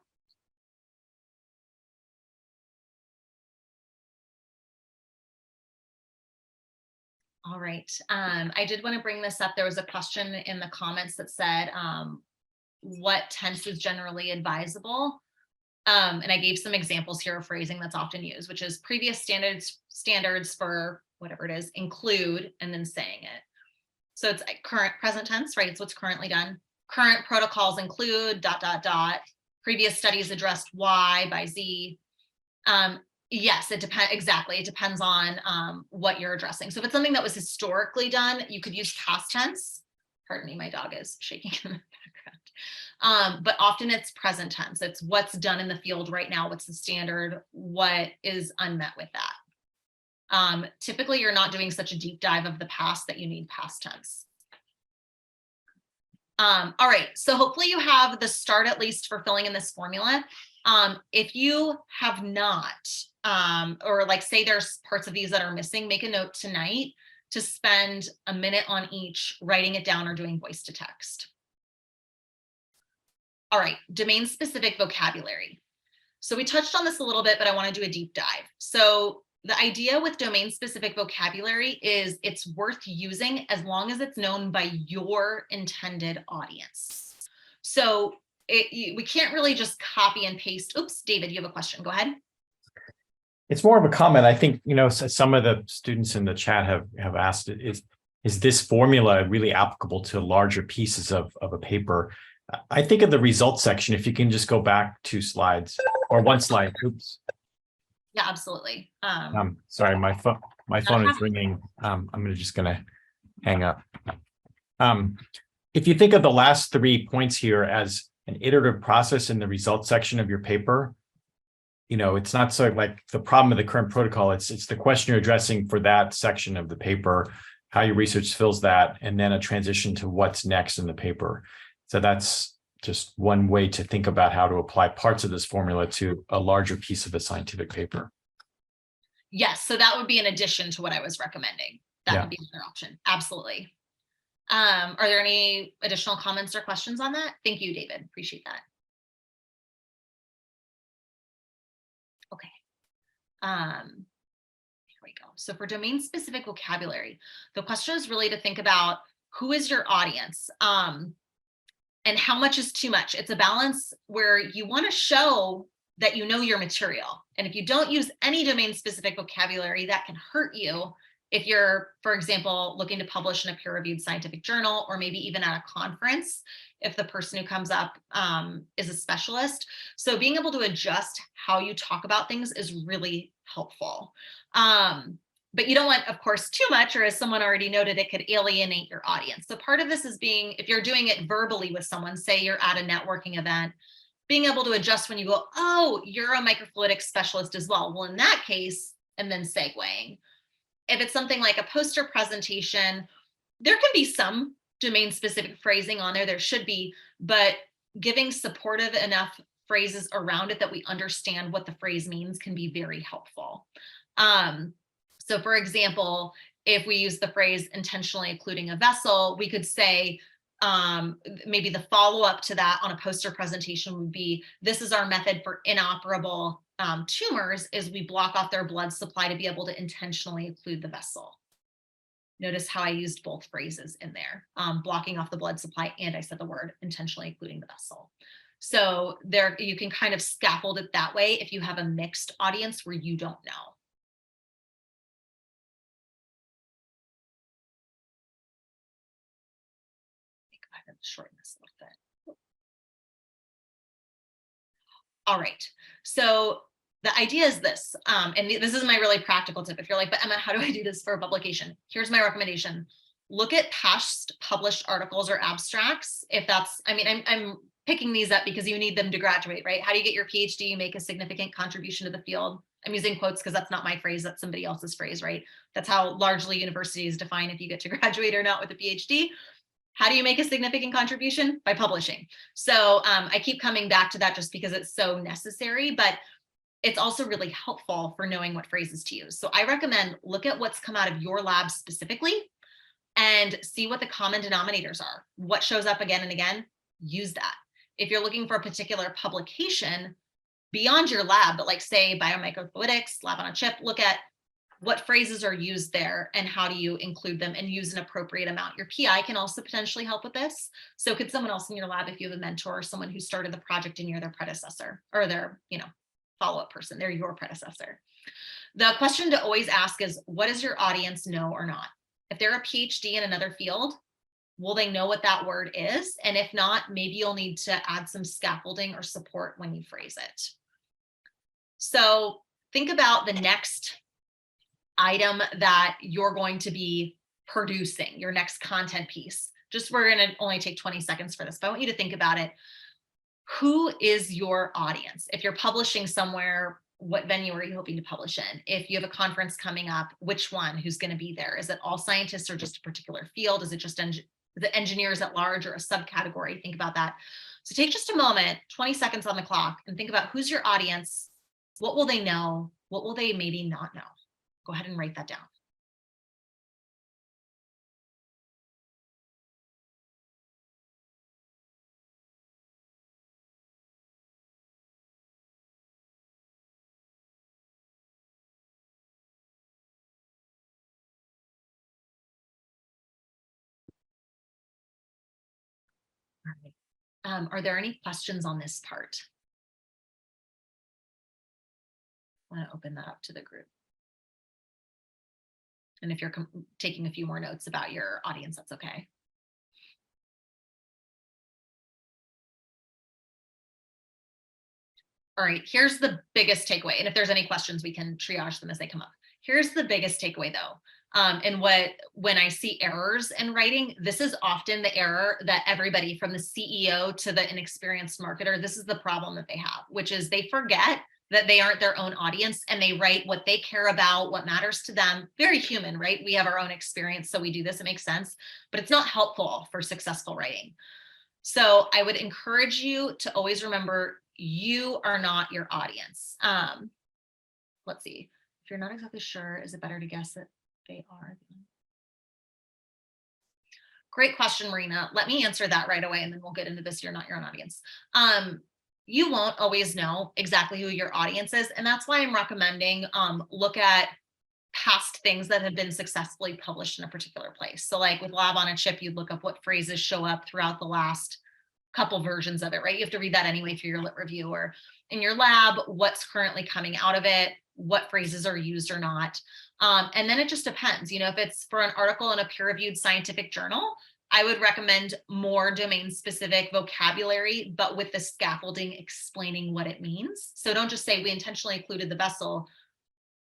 All right, I did want to bring this up. There was a question in the comments that said, what tense is generally advisable? And I gave some examples here of phrasing that's often used, which is previous standards for whatever it is, include, and then saying it. So it's current present tense, right? It's what's currently done. Current protocols include ... Previous studies addressed Y by Z. Yes, it depends. Exactly. It depends on what you're addressing. So if it's something that was historically done, you could use past tense. Pardon me, my dog is shaking in the background. But often it's present tense. It's what's done in the field right now. What's the standard? What is unmet with that? Typically, you're not doing such a deep dive of the past that you need past tense. All right, so hopefully you have the start at least for filling in this formula. If you have not, or like say there's parts of these that are missing, make a note tonight to spend a minute on each, writing it down or doing voice to text. All right, domain specific vocabulary. So we touched on this a little bit, but I want to do a deep dive. So the idea with domain specific vocabulary is it's worth using as long as it's known by your intended audience. So we can't really just copy and paste. Oops, David, you have a question. Go ahead. It's more of a comment. I think, you know, some of the students in the chat have asked, is this formula really applicable to larger pieces of a paper? I think in the results section, if you can just go back 2 slides or 1 slide. Oops. Yeah, absolutely. Sorry, my phone is ringing. I'm just gonna hang up. If you think of the last 3 points here as an iterative process in the results section of your paper, it's not so like the problem of the current protocol. It's the question you're addressing for that section of the paper, how your research fills that, and then a transition to what's next in the paper. So that's just one way to think about how to apply parts of this formula to a larger piece of a scientific paper. Yes, so that would be in addition to what I was recommending. That would be another option. Absolutely. Are there any additional comments or questions on that? Thank you, David. Appreciate that. Okay. Here we go. So for domain-specific vocabulary, the question is really to think about who is your audience, and how much is too much. It's a balance where you want to show that you know your material. And if you don't use any domain-specific vocabulary, that can hurt you if you're, for example, looking to publish in a peer-reviewed scientific journal, or maybe even at a conference, if the person who comes up is a specialist. So being able to adjust how you talk about things is really helpful. But you don't want, of course, too much, or as someone already noted, it could alienate your audience. So part of this is if you're doing it verbally with someone, say you're at a networking event, being able to adjust when you go, oh, you're a microfluidics specialist as well. Well, in that case, and then segueing. If it's something like a poster presentation, there can be some domain-specific phrasing on there. There should be, but giving supportive enough phrases around it that we understand what the phrase means can be very helpful. So for example, if we use the phrase intentionally occluding a vessel, we could say, maybe the follow-up to that on a poster presentation would be, this is our method for inoperable tumors, is we block off their blood supply to be able to intentionally occlude the vessel. Notice how I used both phrases in there, blocking off the blood supply, and I said the word intentionally occluding the vessel. So there, you can kind of scaffold it that way if you have a mixed audience where you don't know. Shorten this a little bit. All right, so the idea is this, and this is my really practical tip. If you're like, but Emma, how do I do this for a publication? Here's my recommendation. Look at past published articles or abstracts. If that's, I mean, I'm picking these up because you need them to graduate, right? How do you get your PhD? You make a significant contribution to the field. I'm using quotes because that's not my phrase, that's somebody else's phrase, right? That's how largely universities define if you get to graduate or not with a PhD. How do you make a significant contribution? By publishing. So I keep coming back to that just because it's so necessary, but it's also really helpful for knowing what phrases to use. So I recommend look at what's come out of your lab specifically and see what the common denominators are. What shows up again and again, use that. If you're looking for a particular publication beyond your lab, but like say biomicrofluidics, lab on a chip, look at what phrases are used there and how do you include them and use an appropriate amount. Your PI can also potentially help with this. So could someone else in your lab, if you have a mentor or someone who started the project and you're their predecessor or their, follow-up person, they're your predecessor. The question to always ask is, what does your audience know or not? If they're a PhD in another field, will they know what that word is? And if not, maybe you'll need to add some scaffolding or support when you phrase it. So think about the next item that you're going to be producing, your next content piece. We're going to only take 20 seconds for this, but I want you to think about it. Who is your audience? If you're publishing somewhere, what venue are you hoping to publish in? If you have a conference coming up, which one? Who's going to be there? Is it all scientists or just a particular field? Is it just the engineers at large or a subcategory? Think about that. So take just a moment, 20 seconds on the clock, and think about who's your audience. What will they know? What will they maybe not know? Go ahead and write that down. All right. Are there any questions on this part? I want to open that up to the group. And if you're taking a few more notes about your audience, that's okay. All right, here's the biggest takeaway. And if there's any questions, we can triage them as they come up. Here's the biggest takeaway though. And when I see errors in writing, this is often the error that everybody from the CEO to the inexperienced marketer, this is the problem that they have, which is they forget that they aren't their own audience and they write what they care about, what matters to them. Very human, right? We have our own experience, so we do this, it makes sense, but it's not helpful for successful writing. So I would encourage you to always remember you are not your audience. Let's see, if you're not exactly sure, is it better to guess that they are? Great question, Marina. Let me answer that right away, and then we'll get into this. You're not your own audience. You won't always know exactly who your audience is, and that's why I'm recommending look at past things that have been successfully published in a particular place. So like with Lab on a Chip, you'd look up what phrases show up throughout the last couple versions of it, right? You have to read that anyway through your lit review, or in your lab, what's currently coming out of it, what phrases are used or not. And then it just depends, if it's for an article in a peer-reviewed scientific journal, I would recommend more domain-specific vocabulary, but with the scaffolding explaining what it means. So don't just say we intentionally included the vessel.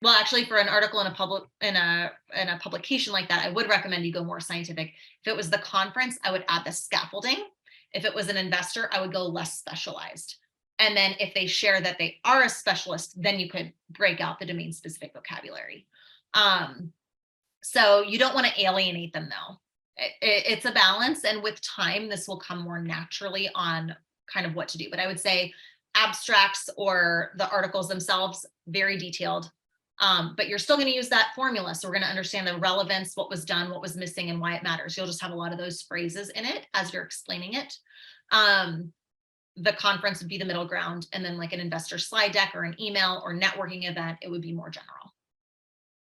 Well, actually, for an article in a publication like that, I would recommend you go more scientific. If it was the conference, I would add the scaffolding. If it was an investor, I would go less specialized. And then if they share that they are a specialist, then you could break out the domain-specific vocabulary. So you don't want to alienate them, though. It's a balance, and with time, this will come more naturally on kind of what to do. But I would say abstracts or the articles themselves, very detailed. But you're still going to use that formula. So we're going to understand the relevance, what was done, what was missing, and why it matters. You'll just have a lot of those phrases in it as you're explaining it. The conference would be the middle ground. And then like an investor slide deck or an email or networking event, it would be more general.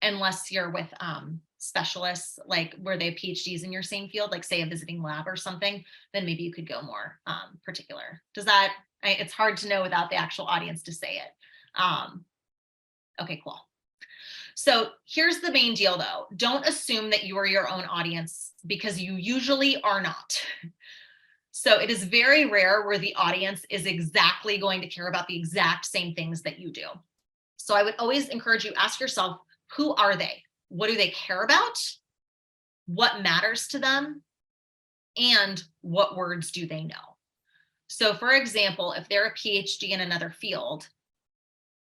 Unless you're with specialists, like where they have PhDs in your same field, like say a visiting lab or something, then maybe you could go more particular. It's hard to know without the actual audience to say it. Okay, cool. So here's the main deal though. Don't assume that you are your own audience, because you usually are not. So it is very rare where the audience is exactly going to care about the exact same things that you do. So I would always encourage you, ask yourself, who are they? What do they care about? What matters to them? And what words do they know? So for example, if they're a PhD in another field,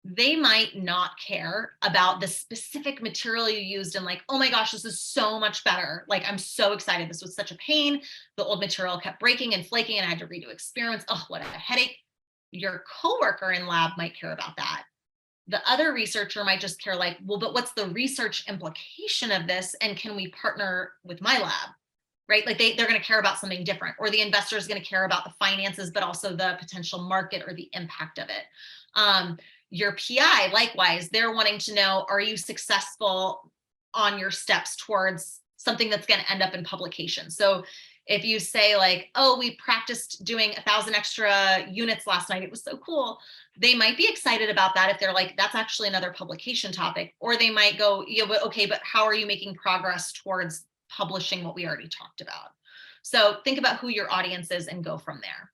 they might not care about the specific material you used and like, oh my gosh, this is so much better. Like, I'm so excited. This was such a pain. The old material kept breaking and flaking and I had to redo experiments. Oh, what a headache. Your coworker in lab might care about that. The other researcher might just care like, well, but what's the research implication of this? And can we partner with my lab? Right? Like they're going to care about something different, or the investor is going to care about the finances, but also the potential market or the impact of it. Your PI, likewise, they're wanting to know, are you successful on your steps towards something that's going to end up in publication? So if you say like, oh, we practiced doing 1,000 extra units last night, it was so cool. They might be excited about that if they're like, that's actually another publication topic. Or they might go, yeah, but okay, but how are you making progress towards publishing what we already talked about? So think about who your audience is and go from there.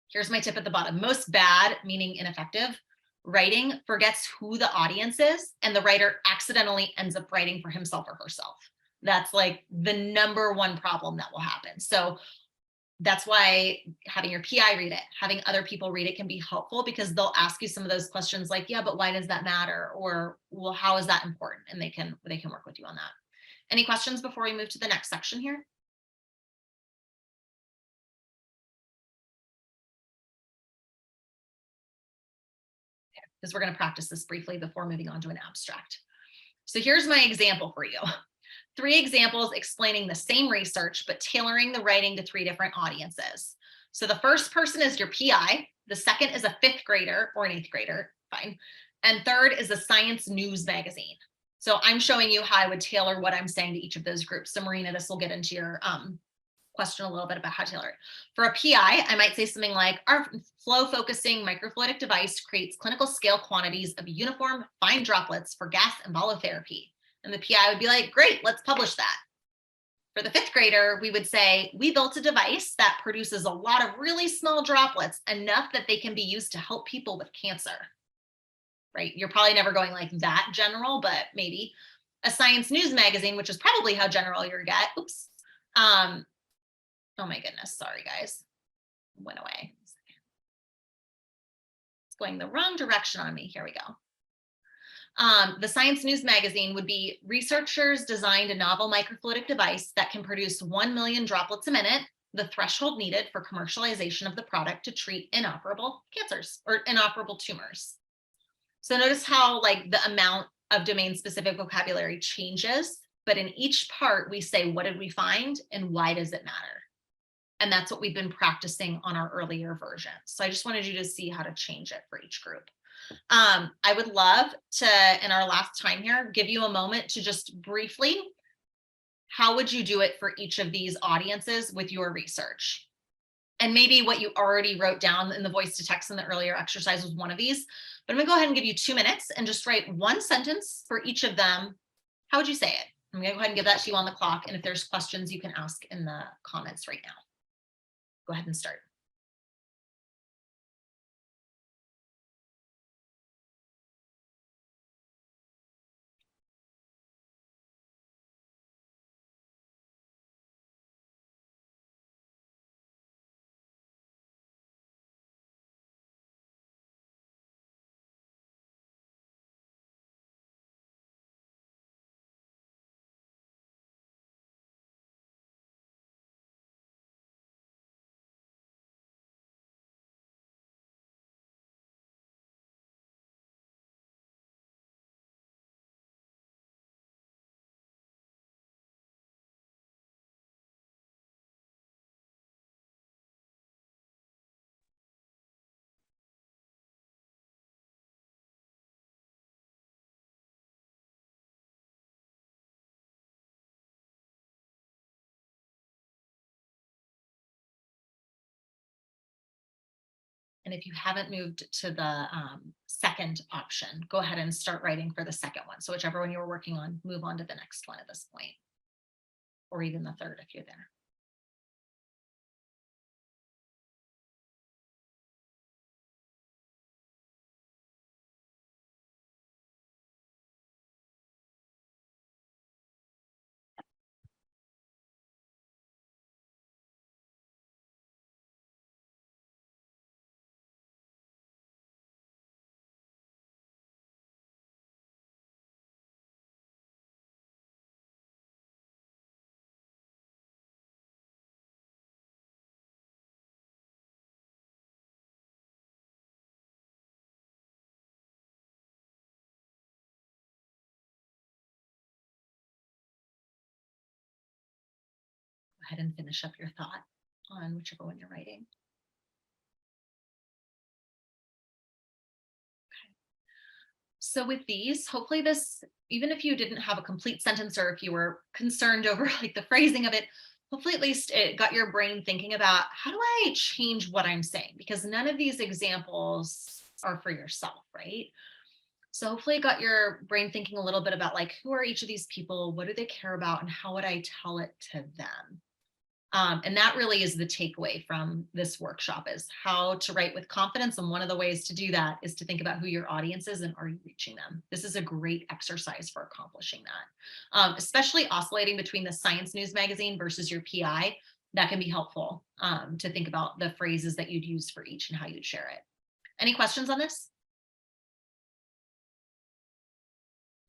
Here's my tip at the bottom. Most bad, meaning ineffective, writing forgets who the audience is, and the writer accidentally ends up writing for himself or herself. That's like the #1 problem that will happen. So that's why having your PI read it, having other people read it can be helpful, because they'll ask you some of those questions like, yeah, but why does that matter? Or, well, how is that important? And they can work with you on that. Any questions before we move to the next section here? Because we're going to practice this briefly before moving on to an abstract. So here's my example for you. 3 examples explaining the same research, but tailoring the writing to 3 different audiences. So the first person is your PI. The second is a 5th grader or an 8th grader, fine. And third is a science news magazine. So I'm showing you how I would tailor what I'm saying to each of those groups. So Marina, this will get into your question a little bit about how to tailor it. For a PI, I might say something like, our flow focusing microfluidic device creates clinical scale quantities of uniform fine droplets for gas embolotherapy. And the PI would be like, great, let's publish that. For the 5th grader, we would say, we built a device that produces a lot of really small droplets, enough that they can be used to help people with cancer. Right? You're probably never going like that general, but maybe. a science news magazine, which is probably how general you're get. Oops. Oh my goodness. Sorry, guys. Went away. It's going the wrong direction on me. Here we go. The Science News magazine would be researchers designed a novel microfluidic device that can produce 1 million droplets a minute, the threshold needed for commercialization of the product to treat inoperable cancers or inoperable tumors. So notice how like the amount of domain specific vocabulary changes, but in each part we say, what did we find and why does it matter? And that's what we've been practicing on our earlier versions. So I just wanted you to see how to change it for each group. I would love to, in our last time here, give you a moment to just briefly, how would you do it for each of these audiences with your research? And maybe what you already wrote down in the voice to text in the earlier exercise was one of these, but I'm gonna go ahead and give you 2 minutes and just write one sentence for each of them. How would you say it? I'm gonna go ahead and give that to you on the clock. And if there's questions, you can ask in the comments right now. Go ahead and start. And if you haven't moved to the second option, go ahead and start writing for the second one. So whichever one you were working on, move on to the next one at this point, or even the third if you're there. Go ahead and finish up your thought on whichever one you're writing. Okay. So with these, hopefully this, even if you didn't have a complete sentence or if you were concerned over like the phrasing of it, hopefully at least it got your brain thinking about how do I change what I'm saying? Because none of these examples are for yourself, right? So hopefully it got your brain thinking a little bit about like, who are each of these people? What do they care about? And how would I tell it to them? And that really is the takeaway from this workshop, is how to write with confidence. And one of the ways to do that is to think about who your audience is and are you reaching them? This is a great exercise for accomplishing that, especially oscillating between the Science News magazine versus your PI. That can be helpful to think about the phrases that you'd use for each and how you'd share it. Any questions on this?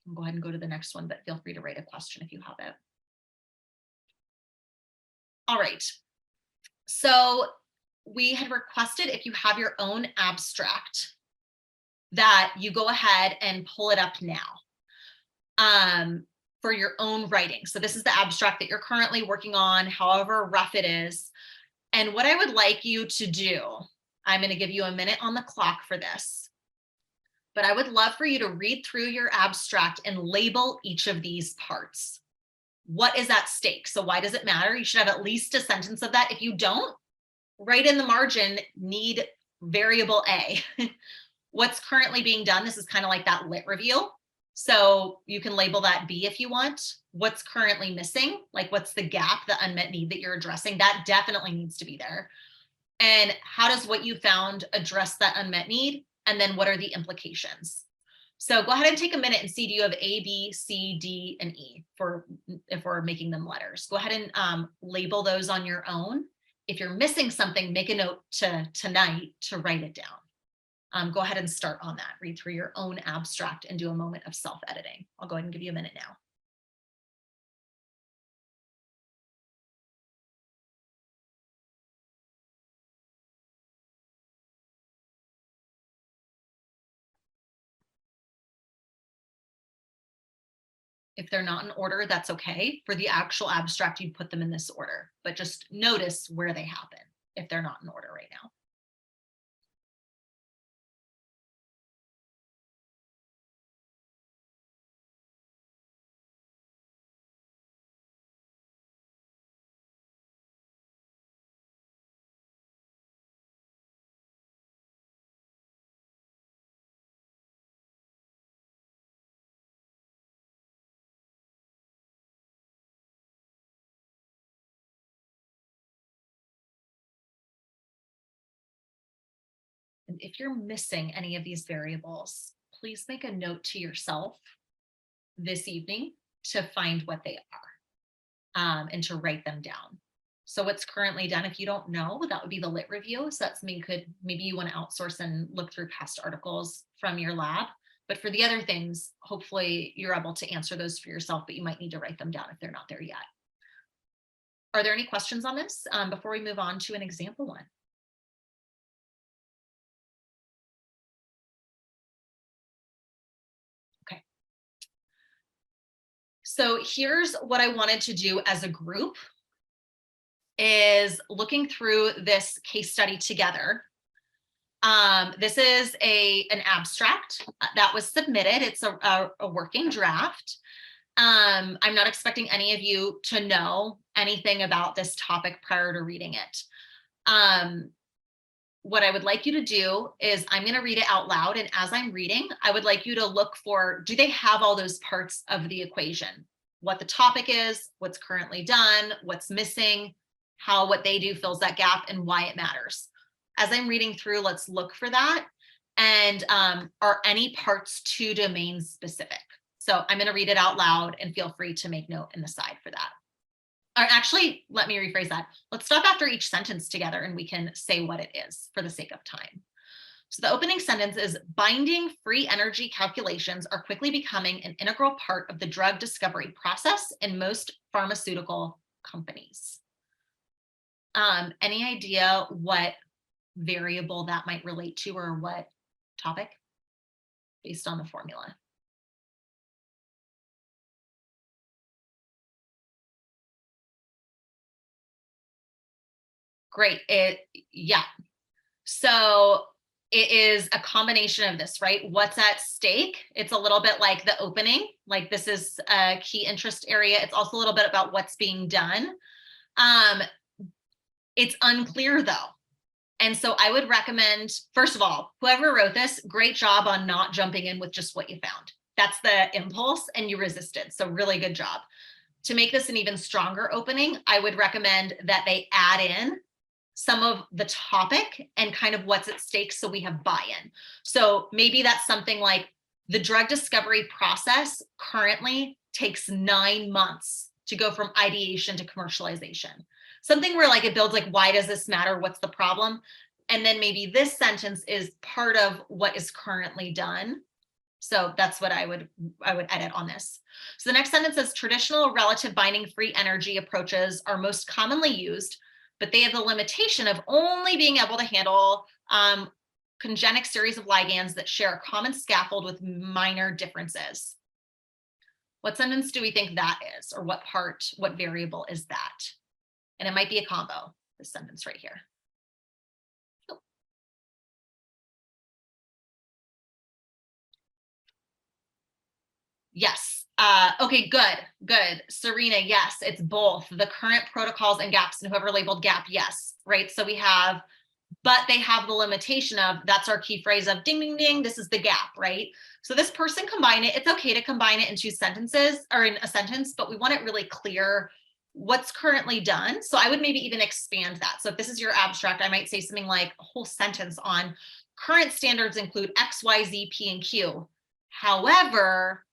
I'll go ahead and go to the next one, but feel free to write a question if you have it. All right. So we had requested, if you have your own abstract, that you go ahead and pull it up now for your own writing. So this is the abstract that you're currently working on, however rough it is. And what I would like you to do, I'm going to give you a minute on the clock for this, but I would love for you to read through your abstract and label each of these parts. What is at stake? So why does it matter? You should have at least a sentence of that. If you don't, write in the margin, need variable A. What's currently being done? This is kind of like that lit review. So you can label that B if you want. What's currently missing? Like what's the gap, the unmet need that you're addressing? That definitely needs to be there. And how does what you found address that unmet need? And then what are the implications? So go ahead and take a minute and see, do you have A, B, C, D, and E if we're making them letters? Go ahead and label those on your own. If you're missing something, make a note tonight to write it down. Go ahead and start on that. Read through your own abstract and do a moment of self-editing. I'll go ahead and give you a minute now. If they're not in order, that's okay. For the actual abstract, you put them in this order, but just notice where they happen if they're not in order right now. And if you're missing any of these variables, please make a note to yourself this evening to find what they are and to write them down. So what's currently done, if you don't know, that would be the lit review. So that's maybe you want to outsource and look through past articles from your lab. But for the other things, hopefully you're able to answer those for yourself, but you might need to write them down if they're not there yet. Are there any questions on this before we move on to an example one? Okay. So here's what I wanted to do as a group is looking through this case study together. This is an abstract that was submitted. It's a working draft. I'm not expecting any of you to know anything about this topic prior to reading it. What I would like you to do is I'm going to read it out loud. And as I'm reading, I would like you to look for, do they have all those parts of the equation? What the topic is, what's currently done, what's missing, how what they do fills that gap, and why it matters. As I'm reading through, let's look for that. And are any parts to domain specific? So I'm going to read it out loud and feel free to make note in the side for that. Or actually, let me rephrase that. Let's stop after each sentence together and we can say what it is for the sake of time. So the opening sentence is, binding free energy calculations are quickly becoming an integral part of the drug discovery process in most pharmaceutical companies. Any idea what variable that might relate to or what topic based on the formula? Great. Yeah. So it is a combination of this, right? What's at stake? It's a little bit like the opening, like this is a key interest area. It's also a little bit about what's being done. It's unclear though. And so I would recommend, first of all, whoever wrote this, great job on not jumping in with just what you found. That's the impulse and you resisted. So really good job. To make this an even stronger opening, I would recommend that they add in some of the topic and kind of what's at stake so we have buy-in. So maybe that's something like the drug discovery process currently takes 9 months to go from ideation to commercialization. Something where like it builds like, why does this matter? What's the problem? And then maybe this sentence is part of what is currently done. So that's what I would edit on this. So the next sentence says, traditional relative binding free energy approaches are most commonly used, but they have the limitation of only being able to handle congenic series of ligands that share a common scaffold with minor differences. What sentence do we think that is? Or what variable is that? And it might be a combo, this sentence right here. Oh. Yes. Okay, good. Serena, yes, it's both the current protocols and gaps, and whoever labeled gap, yes, right? So we have, but they have the limitation of, that's our key phrase of ding, ding, ding, this is the gap, right? So this person combined it. It's okay to combine it in 2 sentences or in a sentence, but we want it really clear what's currently done. So I would maybe even expand that. So if this is your abstract, I might say something like a whole sentence on current standards include X, Y, Z, P, and Q. However,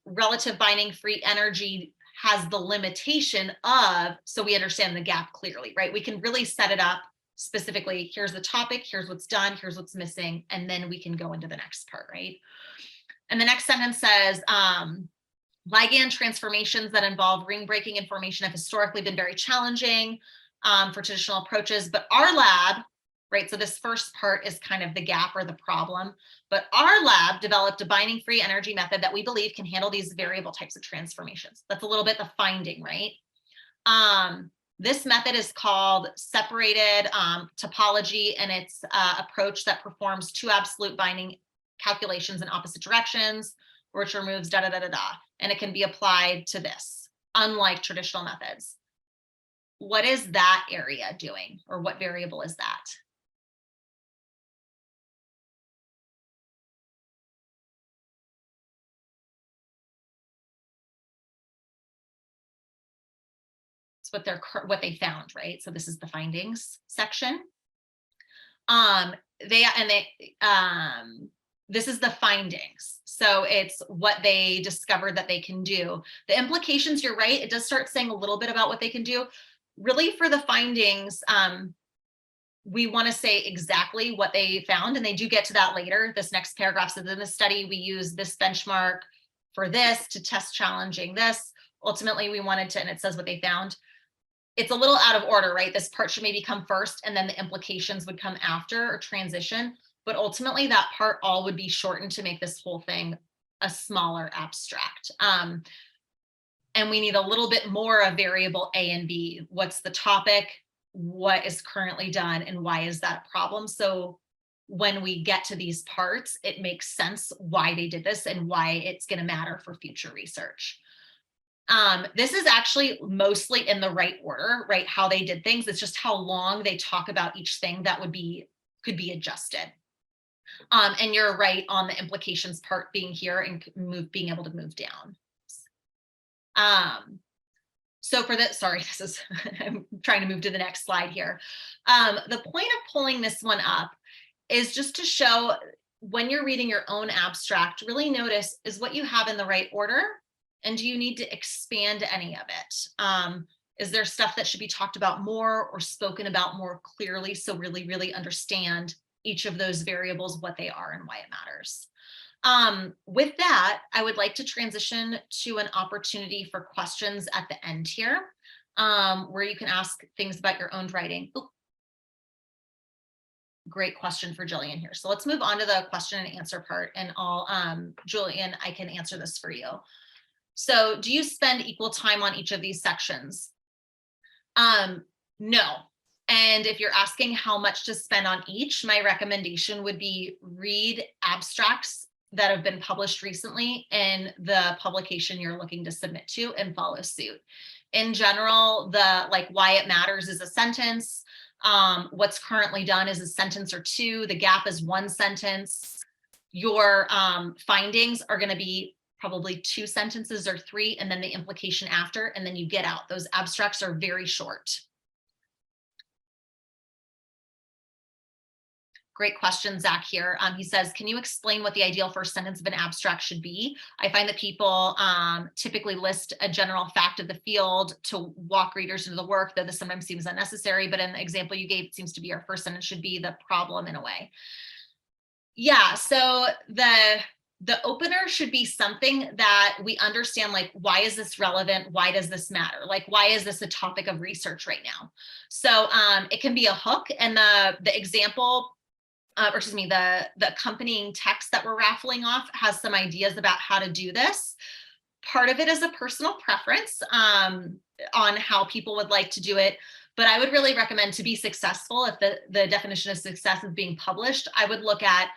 relative binding free energy has the limitation of, so we understand the gap clearly, right? We can really set it up specifically. Here's the topic, here's what's done, here's what's missing, and then we can go into the next part, right? And the next sentence says, ligand transformations that involve ring-breaking information have historically been very challenging for traditional approaches, but our lab, right, so this first part is kind of the gap or the problem, but our lab developed a binding-free energy method that we believe can handle these variable types of transformations. That's a little bit the finding, right? This method is called separated topology, and it's an approach that performs two absolute binding calculations in opposite directions, which removes da da da da da, and it can be applied to this, unlike traditional methods. What is that area doing, or what variable is that? It's what they found, right? So this is the findings section. This is the findings. So it's what they discovered that they can do. The implications, you're right, it does start saying a little bit about what they can do. Really, for the findings, we want to say exactly what they found, and they do get to that later. This next paragraph says, in the study, we use this benchmark for this to test challenging this. Ultimately, we wanted to, and it says what they found. It's a little out of order, right? This part should maybe come first, and then the implications would come after, or transition. But ultimately, that part all would be shortened to make this whole thing a smaller abstract. And we need a little bit more of variable A and B. What's the topic? What is currently done? And why is that a problem? So when we get to these parts, it makes sense why they did this and why it's going to matter for future research. This is actually mostly in the right order, right? How they did things. It's just how long they talk about each thing that could be adjusted. And you're right on the implications part being here and being able to move down. So for that, sorry, I'm trying to move to the next slide here. The point of pulling this one up is just to show, when you're reading your own abstract, really notice, is what you have in the right order? And do you need to expand any of it? Is there stuff that should be talked about more or spoken about more clearly? So really understand each of those variables, what they are and why it matters. With that, I would like to transition to an opportunity for questions at the end here, where you can ask things about your own writing. Ooh. Great question for Jillian here. So let's move on to the question and answer part, and Julian, I can answer this for you. So do you spend equal time on each of these sections? No. And if you're asking how much to spend on each, my recommendation would be read abstracts that have been published recently in the publication you're looking to submit to, and follow suit. In general, why it matters is a sentence. What's currently done is a sentence or two. The gap is one sentence. Your findings are going to be probably 2 sentences or 3, and then the implication after, and then you get out. Those abstracts are very short. Great question, Zach here. He says, can you explain what the ideal first sentence of an abstract should be? I find that people typically list a general fact of the field to walk readers into the work, though this sometimes seems unnecessary, but in the example you gave, it seems to be our first sentence should be the problem in a way. Yeah, so the opener should be something that we understand, like, why is this relevant? Why does this matter? Like, why is this a topic of research right now? So it can be a hook, and the example, or excuse me, the accompanying text that we're raffling off has some ideas about how to do this. Part of it is a personal preference on how people would like to do it. But I would really recommend, to be successful, if the definition of success is being published, I would look at,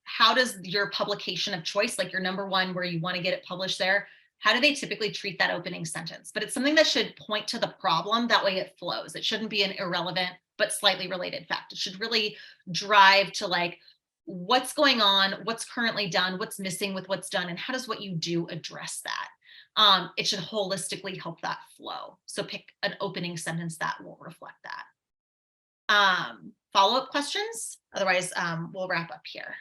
how does your publication of choice, like your number one where you want to get it published there, how do they typically treat that opening sentence? But it's something that should point to the problem. That way it flows. It shouldn't be an irrelevant but slightly related fact. It should really drive to, like, what's going on, what's currently done, what's missing with what's done, and how does what you do address that? It should holistically help that flow. So pick an opening sentence that will reflect that. Follow-up questions? Otherwise, we'll wrap up here.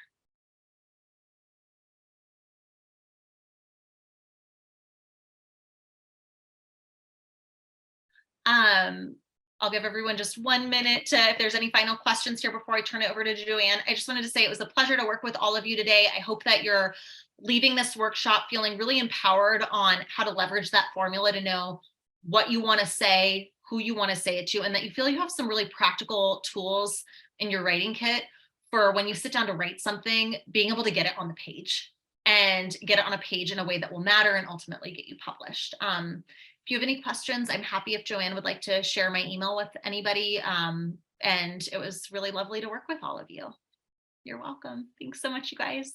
I'll give everyone just 1 minute to, if there's any final questions here before I turn it over to Joanne. I just wanted to say it was a pleasure to work with all of you today. I hope that you're leaving this workshop feeling really empowered on how to leverage that formula to know what you want to say, who you want to say it to, and that you feel you have some really practical tools in your writing kit for when you sit down to write something, being able to get it on the page and get it on a page in a way that will matter and ultimately get you published. If you have any questions, I'm happy if Joanne would like to share my email with anybody. And it was really lovely to work with all of you. You're welcome. Thanks so much, you guys.